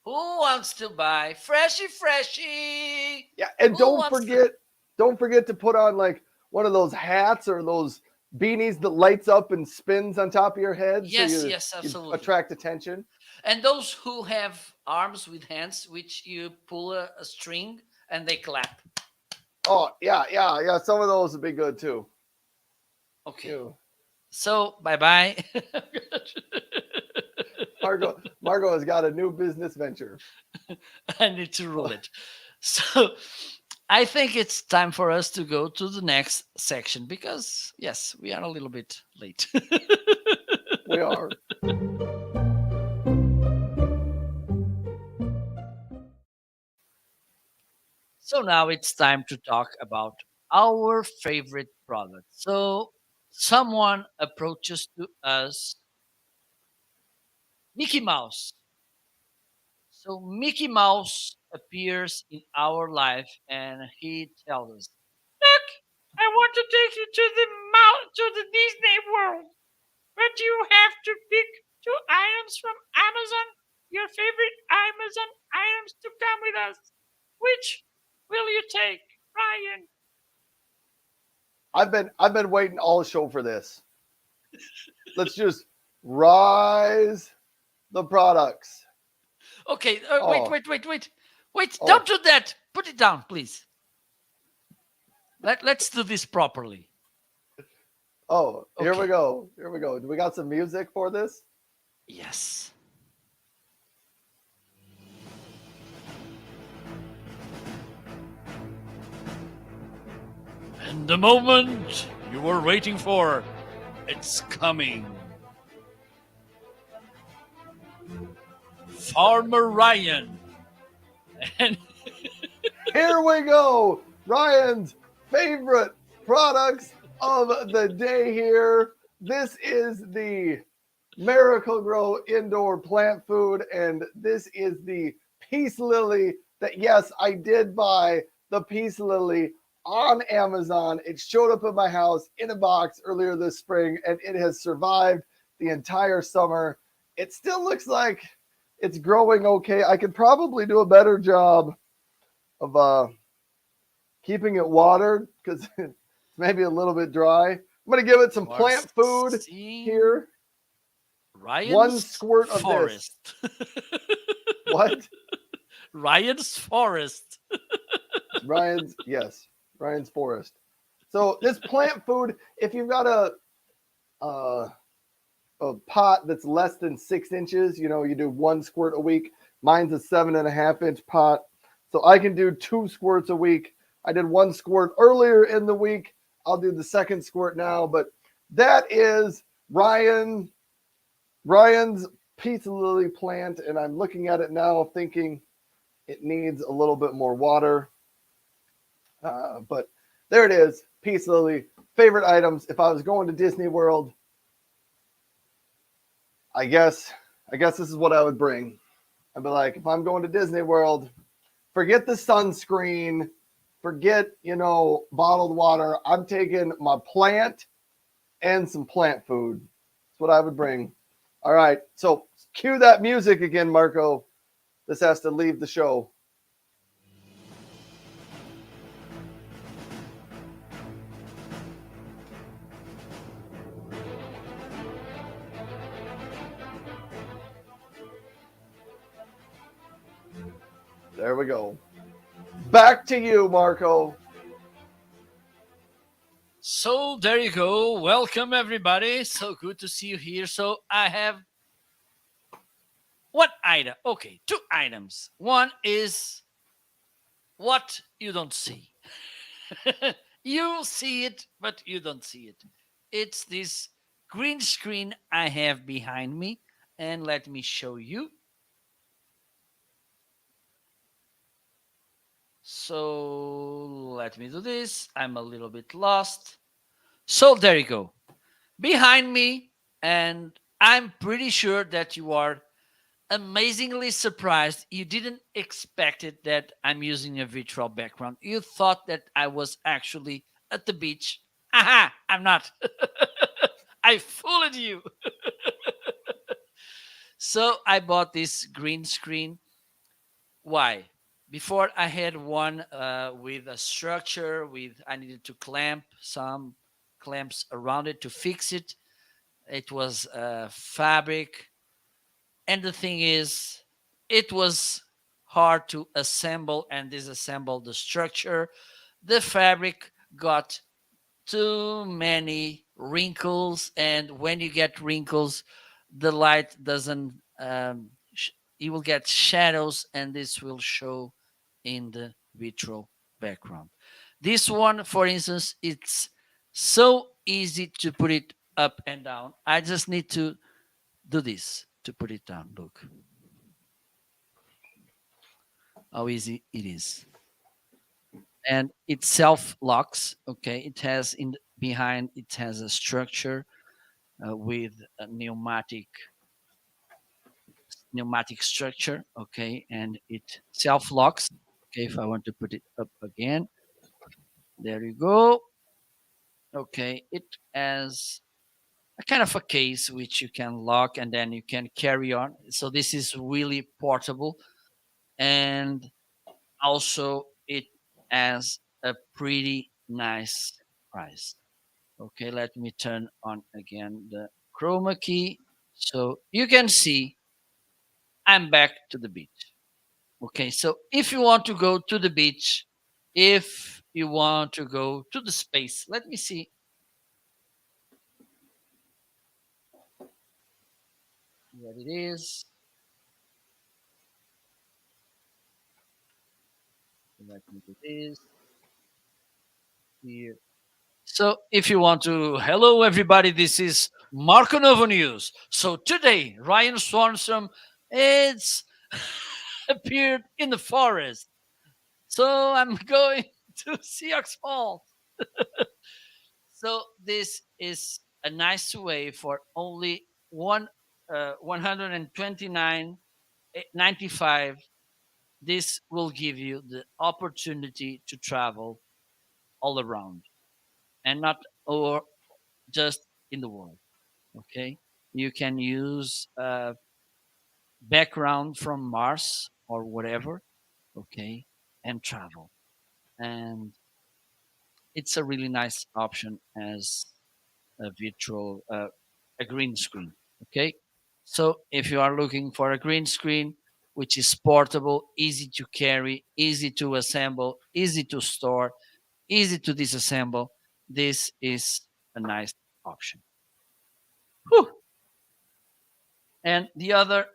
Who wants to buy freshy? Yeah, and Who wants to? don't forget to put on like one of those hats or those beanies that lights up and spins on top of your head so Yes, yes, you absolutely. attract attention. And those who have arms with hands, which you pull a string and they clap. Oh, yeah. Some of those would be good too. Okay. Ew. So bye bye. Margo has got a new business venture. I need to rule it. So I think it's time for us to go to the next section because, yes, we are a little bit late. We are. So now it's time to talk about our favorite product. So someone approaches to us, Mickey Mouse. So Mickey Mouse appears in our life and he tells us, "Look, I want to take you to the Disney World, but you have to pick two items from Amazon, your favorite Amazon items to come with us. Which will you take, Ryan?" I've been waiting all show for this. Let's just rise the products. Okay, wait, Oh, wait, wait, wait. Wait, don't oh, do that. Put it down, please. Let's do this properly. oh, here we Okay. go. Here we go. Do we got some music for this? Yes. And the moment you were waiting for, it's coming. Farmer Ryan. And Here we go. Ryan's favorite products of the day here. This is the Miracle Grow indoor plant food, and this is the peace lily that, yes, I did buy the peace lily on Amazon. It showed up at my house in a box earlier this spring, and it has survived the entire summer. It still looks like it's growing okay. I could probably do a better job of keeping it watered because it's maybe a little bit dry. I'm going to give it some you are plant food seeing here. One Ryan's squirt of this. forest. What? Ryan's forest. Yes, Ryan's forest. So this plant food, if you've got uh, a pot that's less than 6 inches, you do one squirt a week. Mine's a 7.5 inch pot. So I can do 2 squirts a week. I did one squirt earlier in the week. I'll do the second squirt now, but that is Ryan's peace lily plant, and I'm looking at it now thinking it needs a little bit more water. But there it is, peace lily. Favorite items. If I was going to Disney World, I guess this is what I would bring. I'd be like, if I'm going to Disney World, forget the sunscreen, forget, bottled water. I'm taking my plant and some plant food. That's what I would bring. All right. So cue that music again, Marco. This has to leave the show. There we go. Back to you, Marco. So there you go. Welcome everybody. So good to see you here. So I have one item. Okay, two items. One is what you don't see. You see it, but you don't see it. It's this green screen I have behind me. And let me show you. So let me do this. I'm a little bit lost. So there you go. Behind me, and I'm pretty sure that you are amazingly surprised. You didn't expect it that I'm using a virtual background. You thought that I was actually at the beach. Aha, I'm not. I fooled you. So I bought this green screen. Why? Before I had one with a structure, with I needed to clamp some clamps around it to fix it. It was fabric, and the thing is, it was hard to assemble and disassemble the structure. The fabric got too many wrinkles, and when you get wrinkles, the light doesn't you will get shadows, and this will show in the virtual background. This one, for instance, it's so easy to put it up and down. I just need to do this to put it down. Look how easy it is. And it self locks. Okay, it has in behind it has a structure with a pneumatic structure. Okay, and it self locks. Okay, if I want to put it up again, there you go. Okay, it has a kind of a case which you can lock and then you can carry on. So this is really portable, and also it has a pretty nice price. Okay, let me turn on again the chroma key so you can see I'm back to the beach. Okay, so if you want to go to the beach, if you want to go to the space, let me see what it is. Let me do this here. So if you want to, hello everybody, this is Marco Novo News. So today, Ryan Swanson is appeared in the forest. So I'm going to Seahawks Falls. So this is a nice way for only 129.95. This will give you the opportunity to travel all around and not or just in the world. Okay, you can use background from Mars or whatever. Okay, and travel, and it's a really nice option as a virtual a green screen. Okay, so if you are looking for a green screen which is portable, easy to carry, easy to assemble, easy to store, easy to disassemble, this is a nice option. Whew. And the other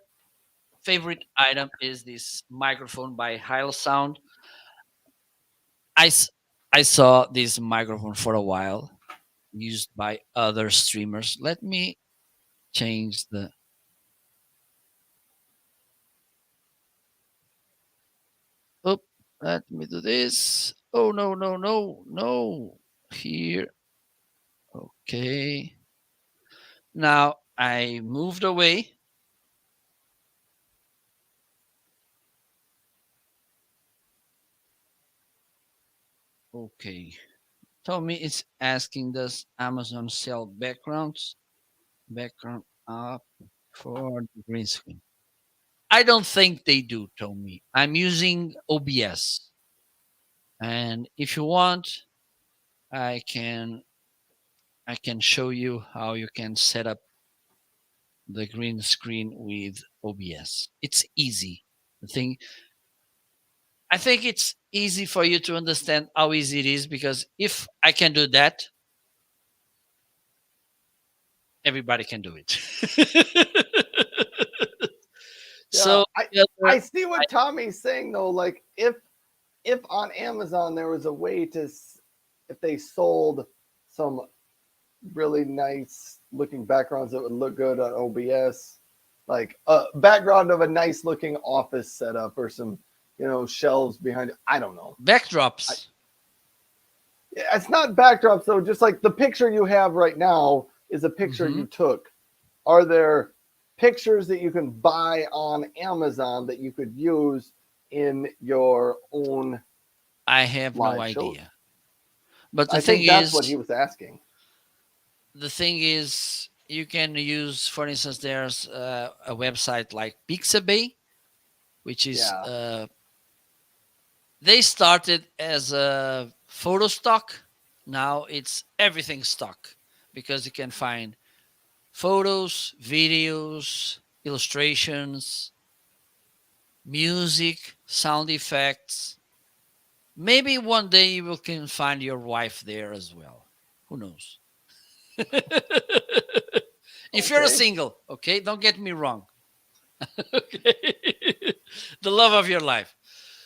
favorite item is this microphone by Heil Sound. I, s- I saw this microphone for a while used by other streamers. Let me change the. Oh, let me do this. Oh, no, no, no, no. Here. Okay. Now I moved away. Okay. Tommy is asking, does Amazon sell backgrounds? Background up for the green screen. I don't think they do, Tommy. I'm using OBS. And if you want, I can I can show you how you can set up the green screen with OBS. It's easy. The thing I think it's easy for you to understand how easy it is because if I can do that, everybody can do it. Yeah, So I the I other, see I, what Tommy's saying though. Like if on Amazon there was a way to, if they sold some really nice looking backgrounds that would look good on OBS, like a background of a nice looking office setup or some, shelves behind it. I don't know. I, backdrops. it's not backdrops though. Just like the picture you have right now is a picture Hmm. you took. Are there pictures that you can buy on Amazon that you could use in your own I have no live shows? idea. But I think that's what he was asking. the thing is, you can use, for instance, there's a website like Pixabay, which is Yeah. they started as a photo stock. Now it's everything stock because you can find photos, videos, illustrations, music, sound effects. Maybe one day you will can find your wife there as well. Who knows? If you're a Okay. single, okay, don't get me wrong. Okay. The love of your life.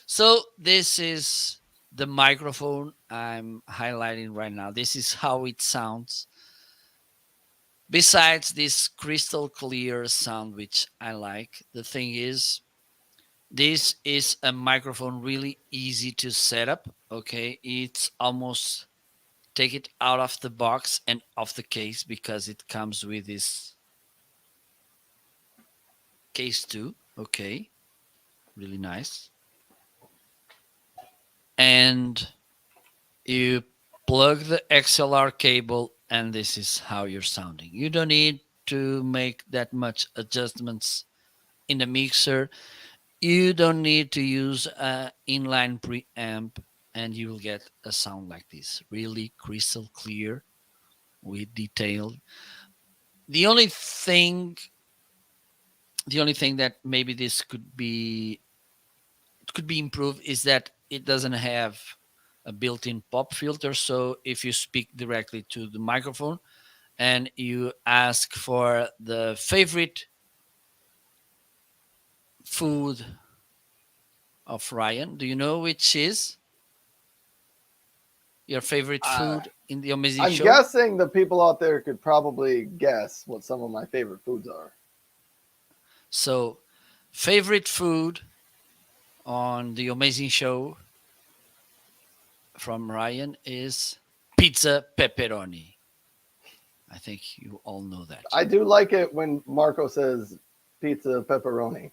So this is the microphone I'm highlighting right now. This is how it sounds. Besides this crystal clear sound, which I like, the thing is, this is a microphone really easy to set up. Okay, it's almost take it out of the box and off the case because it comes with this case too. Okay, really nice. And you plug the XLR cable, and this is how you're sounding. You don't need to make that much adjustments in the mixer. You don't need to use an inline preamp, and you will get a sound like this, really crystal clear with detail. The only thing, the only thing that maybe this could be improved is that it doesn't have a built-in pop filter. So if you speak directly to the microphone and you ask for the favorite food of Ryan, do you know which is your favorite Uh, food in the Amazing I'm Show? guessing the people out there could probably guess what some of my favorite foods are. So, favorite food on the Amazing Show from Ryan is pizza pepperoni. I think you all know that. I do like it when Marco says pizza pepperoni.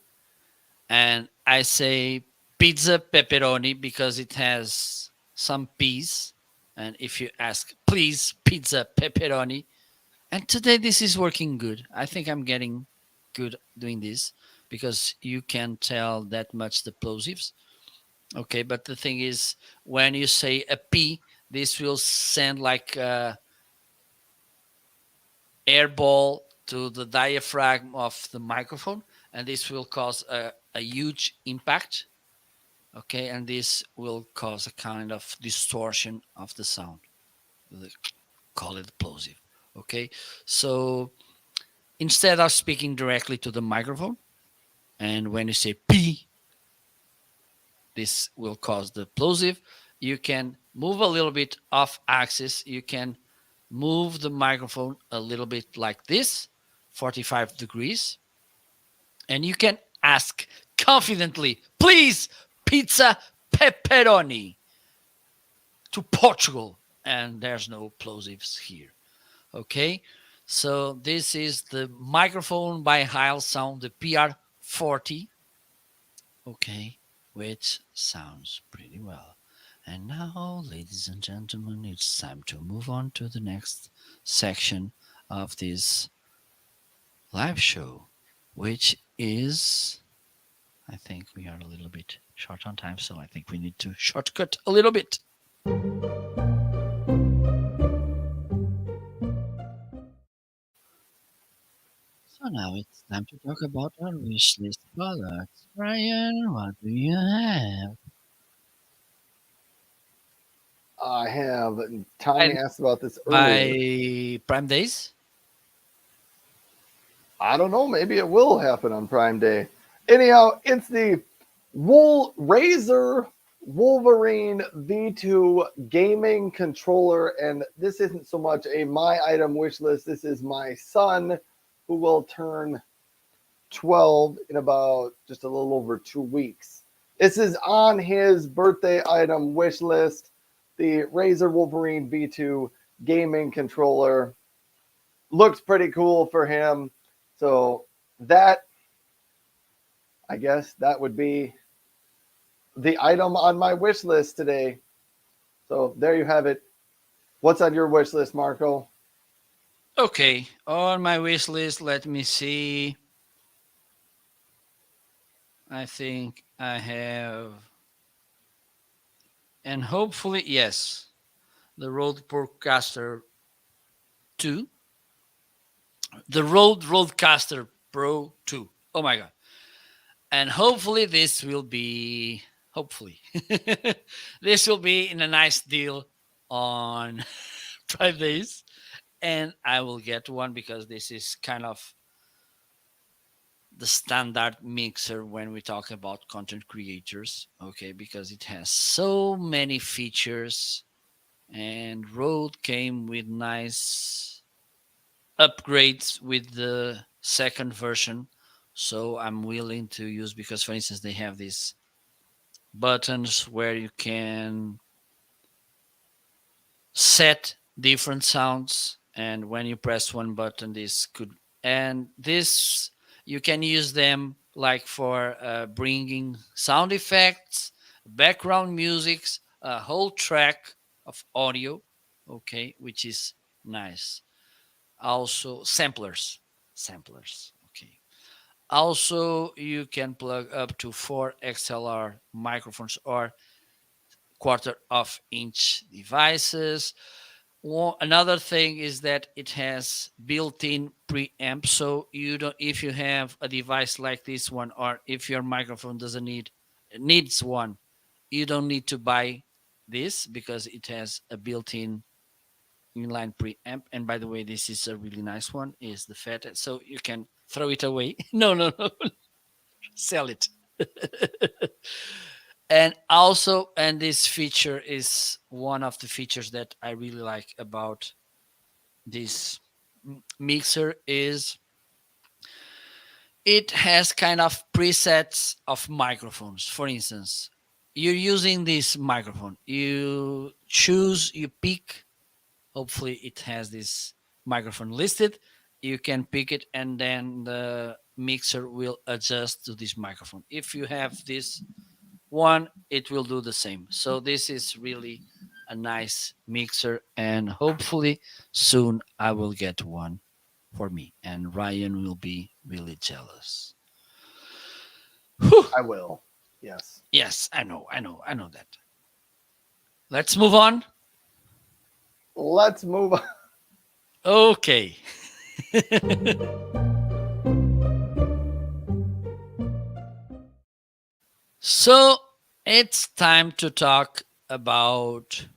And I say pizza pepperoni because it has some peas. And if you ask, please, pizza pepperoni. And today this is working good. I think I'm getting good doing this because you can tell that much the plosives. Okay, but the thing is, when you say a P, this will send like a air ball to the diaphragm of the microphone, and this will cause a huge impact. Okay, and this will cause a kind of distortion of the sound. They call it plosive. Okay, so instead of speaking directly to the microphone, and when you say P, this will cause the plosive. You can move a little bit off axis. You can move the microphone a little bit like this, 45 degrees, and you can ask confidently, please, pizza pepperoni to Portugal. And there's no plosives here. Okay, so this is the microphone by Heil Sound, the PR40. Okay, which sounds pretty well. And now, ladies and gentlemen, it's time to move on to the next section of this live show, which is, I think we are a little bit short on time, so I think we need to shortcut a little bit. So now it's time to talk about our wish list products. Brian, what do you have? I have. And Tommy And asked about this earlier. by Prime Days? I don't know. Maybe it will happen on Prime Day. Anyhow, it's the Wool Razer Wolverine V2 gaming controller, and this isn't so much a my item wish list. This is my son, who will turn 12 in about just a little over 2 weeks. This is on his birthday item wish list. The Razer Wolverine V2 gaming controller looks pretty cool for him. So that, I guess, that would be the item on my wish list today. So there you have it. What's on your wish list, Marco? Okay, on my wish list, let me see. I think I have, and hopefully, yes, the Rode Procaster 2, the Rode Rodecaster Pro 2. Oh my God. And hopefully, hopefully, this will be in a nice deal on 5 days. And I will get one because this is kind of the standard mixer when we talk about content creators, okay, because it has so many features, and Rode came with nice upgrades with the second version. So I'm willing to use, because for instance they have these buttons where you can set different sounds, and when you press one button this could, and this you can use them like for bringing sound effects, background musics, a whole track of audio, okay, which is nice. Also samplers, okay. Also you can plug up to 4 XLR microphones or quarter of inch devices. Another thing is that it has built-in preamp, so you don't, if you have a device like this one, or if your microphone doesn't needs one, you don't need to buy this because it has a built-in inline preamp. And by the way, this is a really nice one, is the fattest, so you can throw it away. No, sell it. And also, and this feature is one of the features that I really like about this mixer, is it has kind of presets of microphones. For instance, you're using this microphone, you pick, hopefully it has this microphone listed, you can pick it and then the mixer will adjust to this microphone. If you have this one, it will do the same. So this is really a nice mixer, and hopefully soon I will get one for me, and Ryan will be really jealous. Whew. I will. Yes. Yes, I know that. Let's move on. Let's move on. Okay. So it's time to talk about,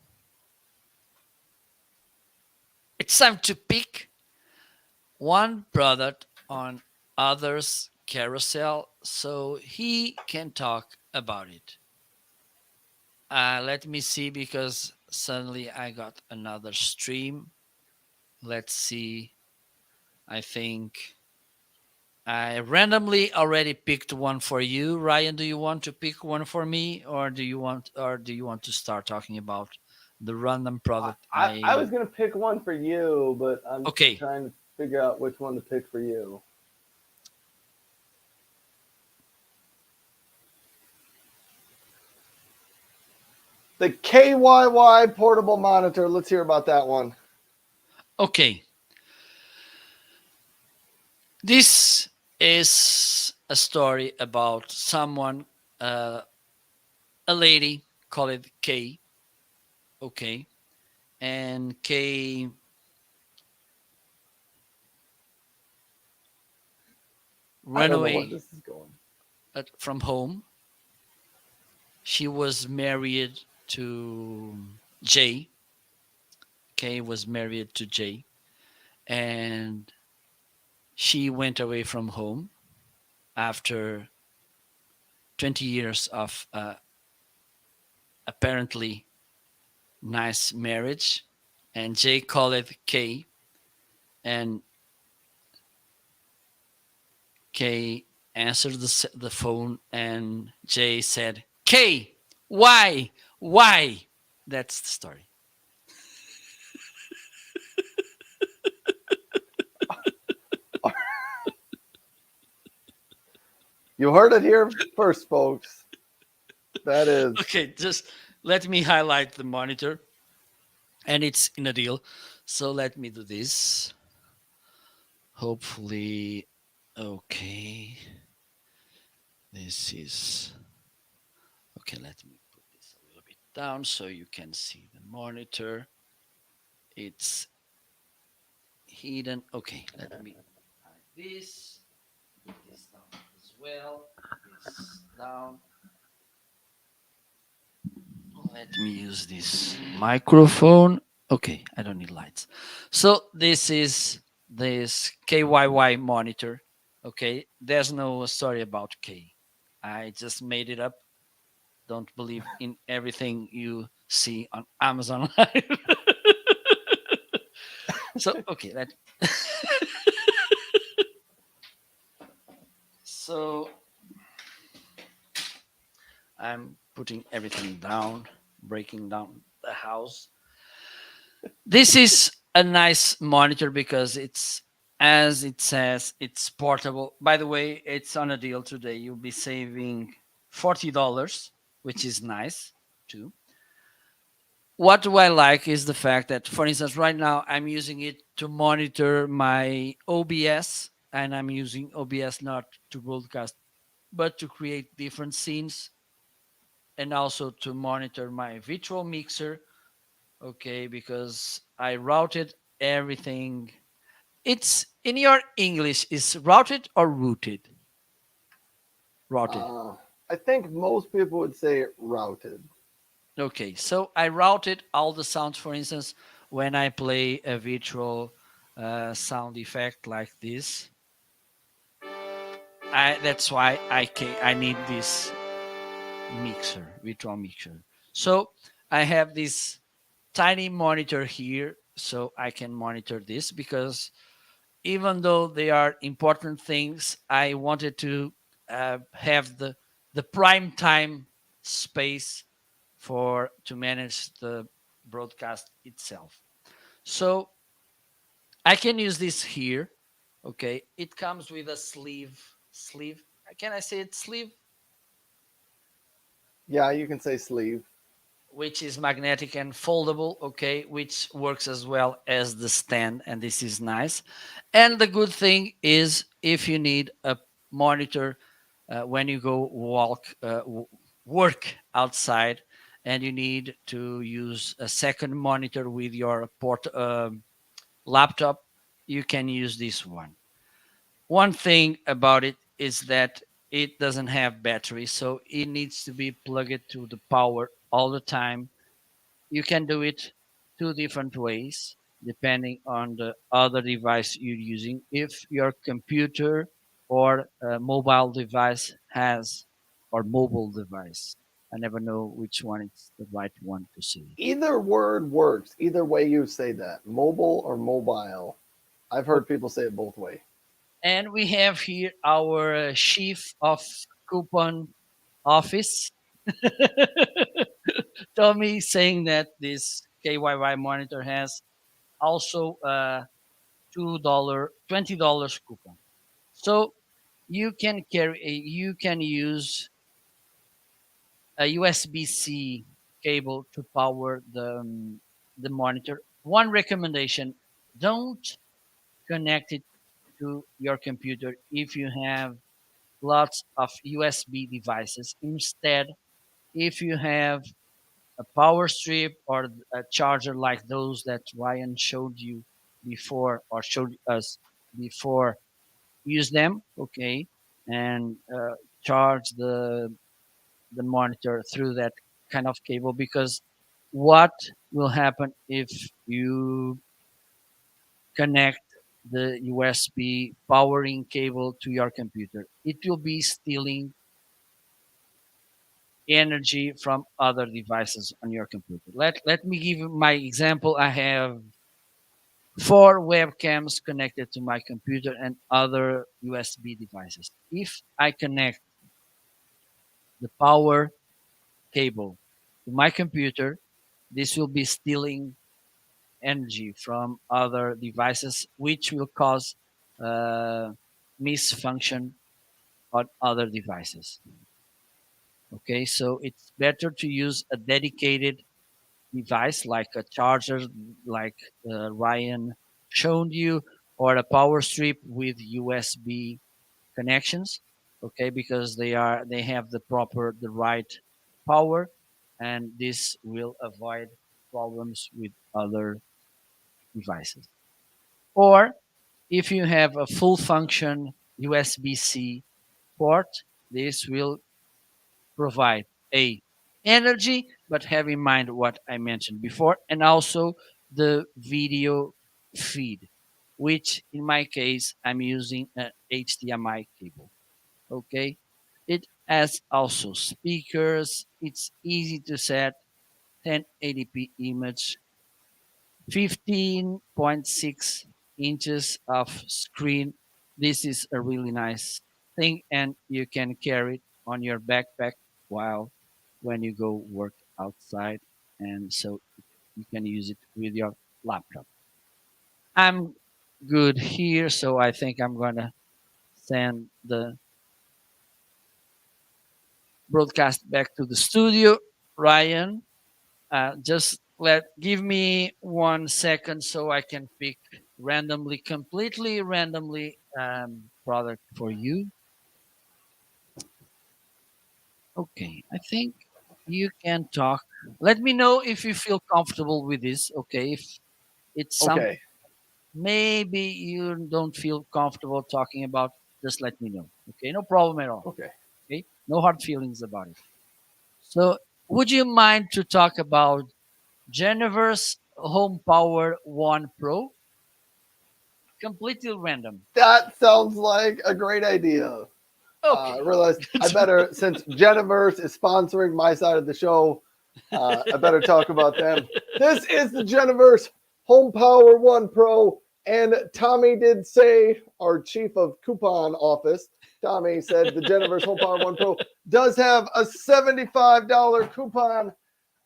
it's time to pick one product on others carousel so he can talk about it. Let me see, because suddenly I got another stream. Let's see. I think I randomly already picked one for you. Ryan, do you want to pick one for me, or do you want to start talking about the random product I I was gonna pick one for you, but I'm Okay. trying to figure out which one to pick for you. The KYY portable monitor. Let's hear about that one. Okay. This is a story about someone, uh, a lady called Kay. Okay. And Kay I ran don't know where away this is going. from home. She was married to. Jay. Kay was married to Jay, and she went away from home after 20 years of apparently nice marriage. And Jay called it Kay, and Kay answered the phone, and Jay said, Kay, why? Why? That's the story. You heard it here first, folks. That is, Okay, just let me highlight the monitor, and it's in a deal. So let me do this. Hopefully, okay. This is okay. Let me put this a little bit down so you can see the monitor. It's hidden. Okay, let me hide this. Put this down as well. This down. Let me use this microphone. Okay, I don't need lights. So this is this KYY monitor. Okay, there's no story about K. I just made it up. Don't believe in everything you see on Amazon. So okay, that so I'm putting everything down, breaking down the house. This is a nice monitor because it's, as it says, it's portable. By the way, it's on a deal today. You'll be saving $40, which is nice too. What do I like is the fact that, for instance, right now I'm using it to monitor my OBS, and I'm using OBS not to broadcast, but to create different scenes, and also to monitor my virtual mixer. Okay, because I routed everything. It's in your English, is routed or rooted? Routed. uh, I think most people would say routed. Okay, so I routed all the sounds. For instance, when I play a virtual sound effect like this, that's why I need this mixer, virtual mixer. So I have this tiny monitor here, so I can monitor this, because even though they are important things, I wanted to have the prime time space for to manage the broadcast itself. So I can use this here. Okay, it comes with a sleeve. Can I say it sleeve? Yeah, you can say sleeve. Which is magnetic and foldable, okay, which works as well as the stand, and this is nice. And the good thing is, if you need a monitor when you go work outside, and you need to use a second monitor with your laptop, you can use this one. One thing about it is that it doesn't have battery, so it needs to be plugged to the power all the time. You can do it two different ways depending on the other device you're using. If your computer or mobile device has, or mobile device, I never know which one is the right one to say. Either word works. Either way you say that, mobile or mobile. I've heard Okay. people say it both ways. And we have here our chief of coupon office, Tommy, saying that this KYY monitor has also $20 coupon. So you can use a USB-C cable to power the monitor. One recommendation: don't connect it to your computer if you have lots of USB devices. Instead, if you have a power strip or a charger like those that Ryan showed you before, or showed us before, use them, okay, and charge the monitor through that kind of cable, because what will happen if you connect the USB powering cable to your computer? It will be stealing energy from other devices on your computer. Let me give you my example. I have four webcams connected to my computer and other USB devices. If I connect the power cable to my computer, this will be stealing energy from other devices, which will cause uh, misfunction on other devices. Okay, so it's better to use a dedicated device like a charger, like Ryan showed you, or a power strip with USB connections. Okay, because they have the right power, and this will avoid problems with other devices. Or if you have a full function USB-C port, this will provide a energy, but have in mind what I mentioned before, and also the video feed, which in my case I'm using an HDMI cable. Okay, it has also speakers. It's easy to set 1080p image, 15.6 inches of screen. This is a really nice thing, and you can carry it on your backpack while when you go work outside, and so you can use it with your laptop. I'm good here, so I think I'm gonna send the broadcast back to the studio. Ryan, just give me 1 second so I can pick randomly, completely randomly product for you. Okay, I think you can talk. Let me know if you feel comfortable with this. Okay, if it's something Okay. maybe you don't feel comfortable talking about, just let me know. Okay, no problem at all. Okay. Okay, no hard feelings about it. So, would you mind to talk about Jennifer's Home Power One Pro? Completely random. That sounds like a great idea. I Okay. realized I better, since Geniverse is sponsoring my side of the show, I better talk about them. This is the Geniverse Home Power One Pro, and Tommy did say, our chief of coupon office, Tommy said the Geniverse Home Power One Pro does have a $75 coupon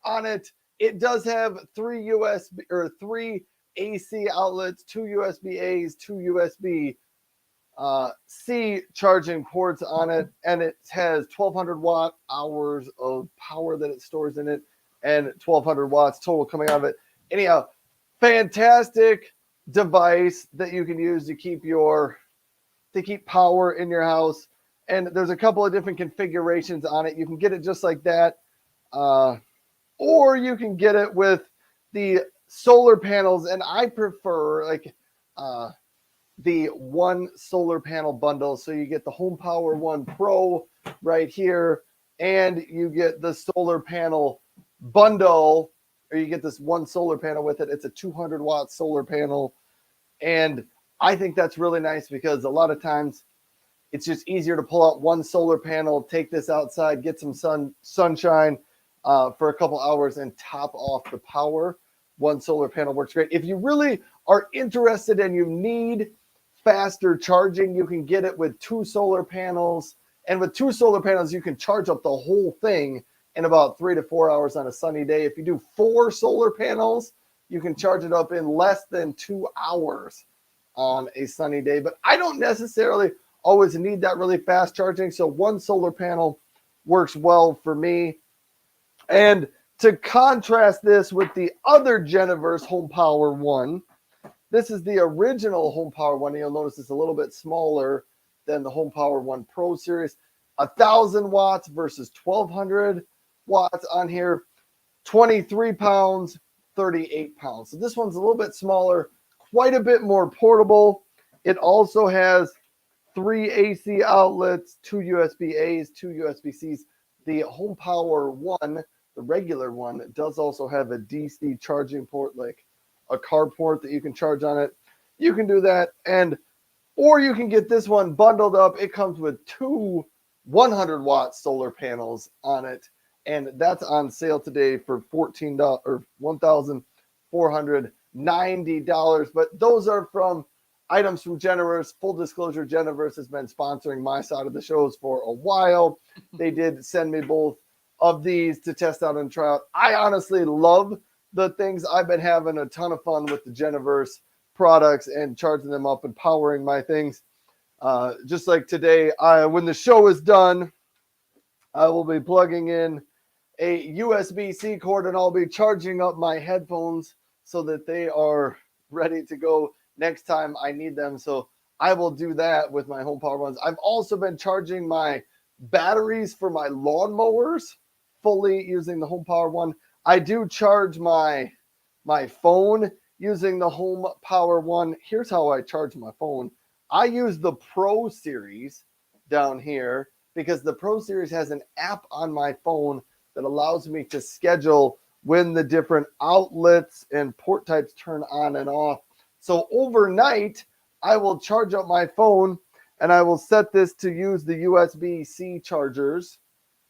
on it. It does have three USB or three AC outlets, two USB A's, two USB C charging ports on it, and it has 1200 watt hours of power that it stores in it, and 1200 watts total coming out of it. Anyhow, fantastic device that you can use to keep power in your house. And there's a couple of different configurations on it. You can get it just like that, uh, or you can get it with the solar panels. And I prefer uh, the one solar panel bundle. So you get the Home Power One Pro right here, and you get the solar panel bundle, or you get this one solar panel with it. It's a 200-watt solar panel. And I think that's really nice because a lot of times it's just easier to pull out one solar panel, take this outside, get some sunshine for a couple hours, and top off the power. One solar panel works great. If you really are interested and you need faster charging, you can get it with two solar panels. And with two solar panels, you can charge up the whole thing in about 3 to 4 hours on a sunny day. If you do four solar panels, you can charge it up in less than 2 hours on a sunny day. But I don't necessarily always need that really fast charging. So one solar panel works well for me. And to contrast this with the other Geniverse Home Power One, this is the original Home Power One. You'll notice it's a little bit smaller than the Home Power One Pro series. 1,000 watts versus 1,200 watts on here. 23 pounds, 38 pounds. So this one's a little bit smaller, quite a bit more portable. It also has three AC outlets, two USB A's, two USB C's. The Home Power One the regular one does also have a DC charging port, like a car port that you can charge on it. You can do that, and or you can get this one bundled up. It comes with two 100-watt solar panels on it, and that's on sale today for $14 or $1,490. But those are from items from Generverse. Full disclosure, Generverse has been sponsoring my side of the shows for a while. They did send me both of these to test out and try out. I honestly love the things. I've been having a ton of fun with the Generverse products and charging them up and powering my things. Just like today, when the show is done, I will be plugging in a USB-C cord and I'll be charging up my headphones so that they are ready to go next time I need them. So I will do that with my home power ones. I've also been charging my batteries for my lawnmowers fully using the home power one. I do charge my phone using the home power one. Here's how I charge my phone. I use the Pro Series down here because the Pro Series has an app on my phone that allows me to schedule when the different outlets and port types turn on and off. So overnight, I will charge up my phone and I will set this to use the USB-C chargers,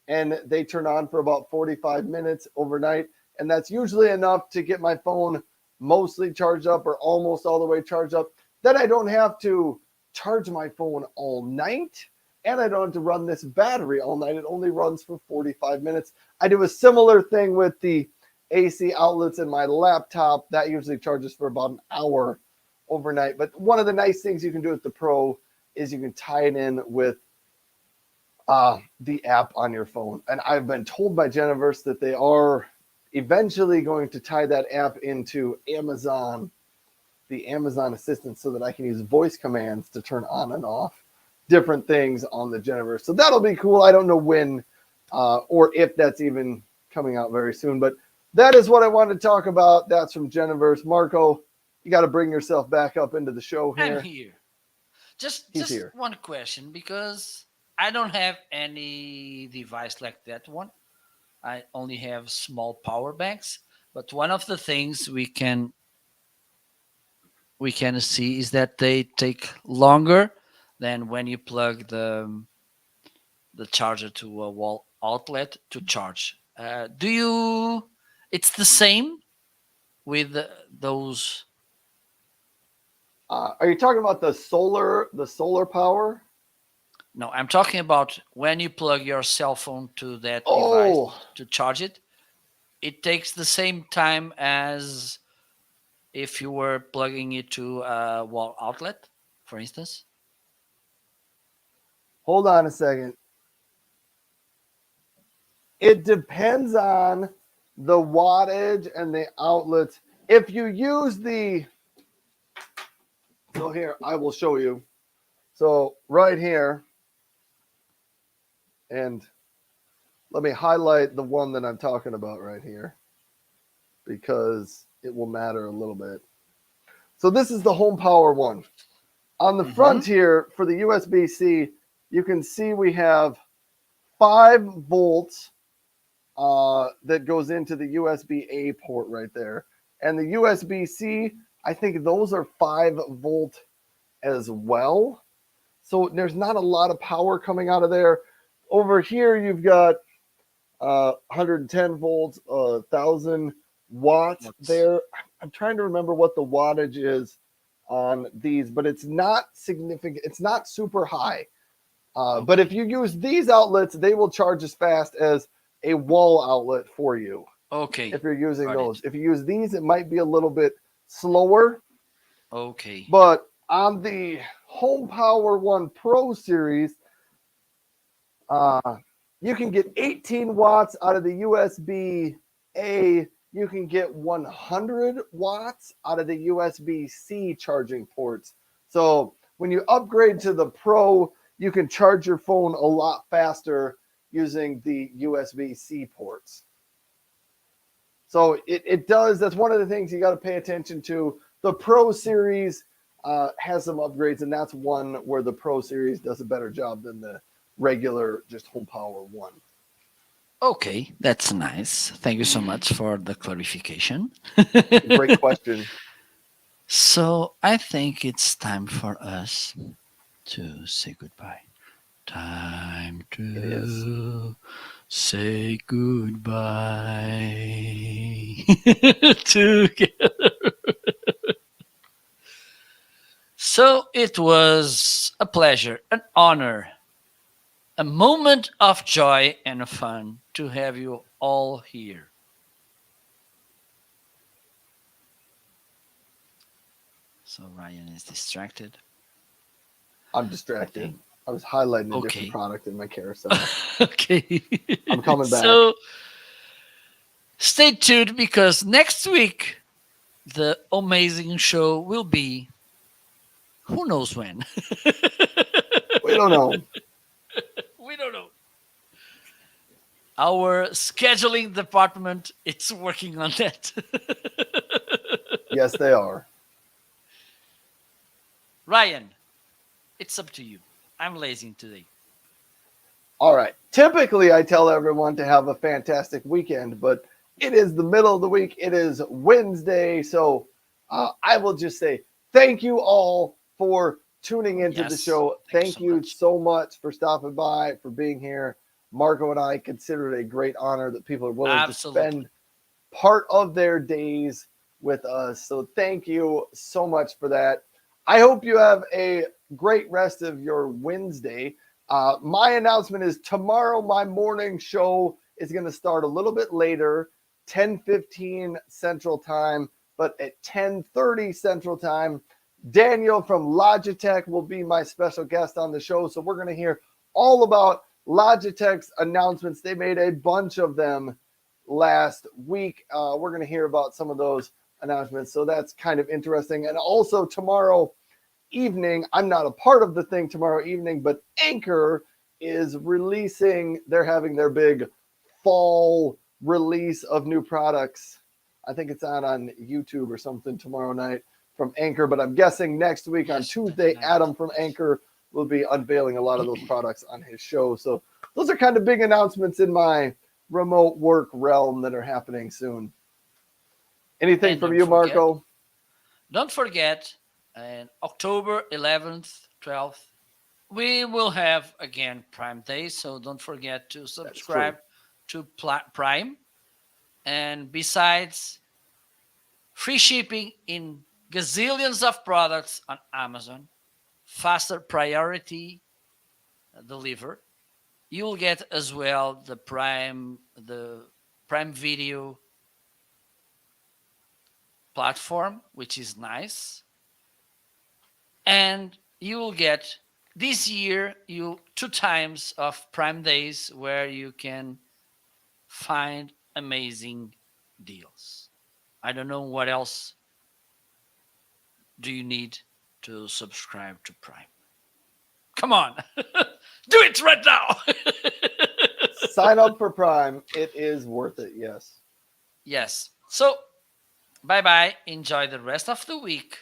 and they turn on for about 45 minutes overnight. And that's usually enough to get my phone mostly charged up or almost all the way charged up. Then I don't have to charge my phone all night, and I don't have to run this battery all night. It only runs for 45 minutes. I do a similar thing with the AC outlets in my laptop. That usually charges for about an hour overnight. But one of the nice things you can do with the Pro is you can tie it in with the app on your phone. And I've been told by Generverse that they are eventually going to tie that app into Amazon, the Amazon Assistant, so that I can use voice commands to turn on and off different things on the Generverse. So that'll be cool. I don't know when or if that's even coming out very soon, but that is what I wanted to talk about. That's from Generverse. Marco, you got to bring yourself back up into the show I'm here. here. Just He's just here. one question, because I don't have any device like that one. I only have small power banks. But one of the things we can see is that they take longer than when you plug the charger to a wall outlet to charge. Do you? It's the same with those. Are you talking about the solar power? No, I'm talking about when you plug your cell phone to that device Oh, to charge it. It takes the same time as if you were plugging it to a wall outlet, for instance. hold on a second. It depends on the wattage and the outlets. If you use so here, I will show you. So right here, and let me highlight the one that I'm talking about right here because it will matter a little bit. So this is the home power one. On the Mm-hmm. front here for the USB-C, you can see we have 5 volts that goes into the USB-A port right there. And the USB-C, I think those are 5 volt as well. So there's not a lot of power coming out of there. Over here, you've got 110 volts, 1,000 watts What's there. I'm trying to remember what the wattage is on these, but it's not significant. It's not super high. But if okay? you use these outlets, they will charge as fast as a wall outlet for you if Okay, you're using got those. it. If you use these, it might be a little bit slower. Okay, But on the Home Power One Pro series, uh, you can get 18 watts out of the USB A. You can get 100 watts out of the USB C charging ports. So when you upgrade to the Pro, you can charge your phone a lot faster using the USB C ports. So it does. That's one of the things you got to pay attention to. The Pro series has some upgrades, and that's one where the Pro series does a better job than the regular just home power one. Okay, that's nice. Thank you so much for the clarification. Great question. So I think it's time for us to say goodbye. Time It is. to say goodbye. Together. So it was a pleasure, an honor, a moment of joy and fun to have you all here. So Ryan is distracted. I'm I distracted. think. I was highlighting a different Okay. product in my carousel. Okay. I'm coming back. So stay tuned because next week the amazing show will be who knows when. We don't know. We don't know. Our scheduling department it's working on that. Yes, they are. Ryan, it's up to you. I'm lazy today. All right. Typically, I tell everyone to have a fantastic weekend, but it is the middle of the week. It is Wednesday. So I will just say thank you all for tuning into the Yes, show. thank you Thank so you much. so much for stopping by, for being here. Marco and I consider it a great honor that people are willing to Absolutely. spend part of their days with us. So thank you so much for that. I hope you have a great rest of your Wednesday. My announcement is tomorrow my morning show is going to start a little bit later, 10:15 Central Time, but at 10:30 Central Time, Daniel from Logitech will be my special guest on the show. So we're going to hear all about Logitech's announcements. They made a bunch of them last week. We're going to hear about some of those announcements. So that's kind of interesting. And also tomorrow evening, I'm not a part of the thing tomorrow evening, but Anchor is releasing, they're having their big fall release of new products. I think it's on YouTube or something tomorrow night from Anchor, but I'm guessing next week on Yes, that's Tuesday, nice. Adam from Anchor will be unveiling a lot of those products on his show. So those are kind of big announcements in my remote work realm that are happening soon. Anything And from you, Marco? don't forget, on October 11th, 12th, we will have again Prime Day. So don't forget to That's true. subscribe to Prime. And besides, free shipping in gazillions of products on Amazon, faster priority deliver. You'll get as well the Prime Video platform, which is nice. And you will get this year you 2 times of Prime Days where you can find amazing deals. I don't know what else do you need to subscribe to Prime. Come on, do it right now. Sign up for Prime. It is worth it. Yes. Yes. So, bye bye. Enjoy the rest of the week.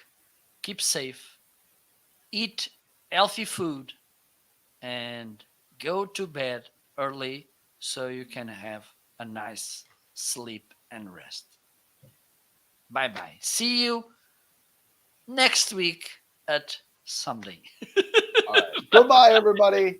Keep safe. Eat healthy food and go to bed early so you can have a nice sleep and rest. Bye bye. See you next week at Sunday. All right. Goodbye, everybody.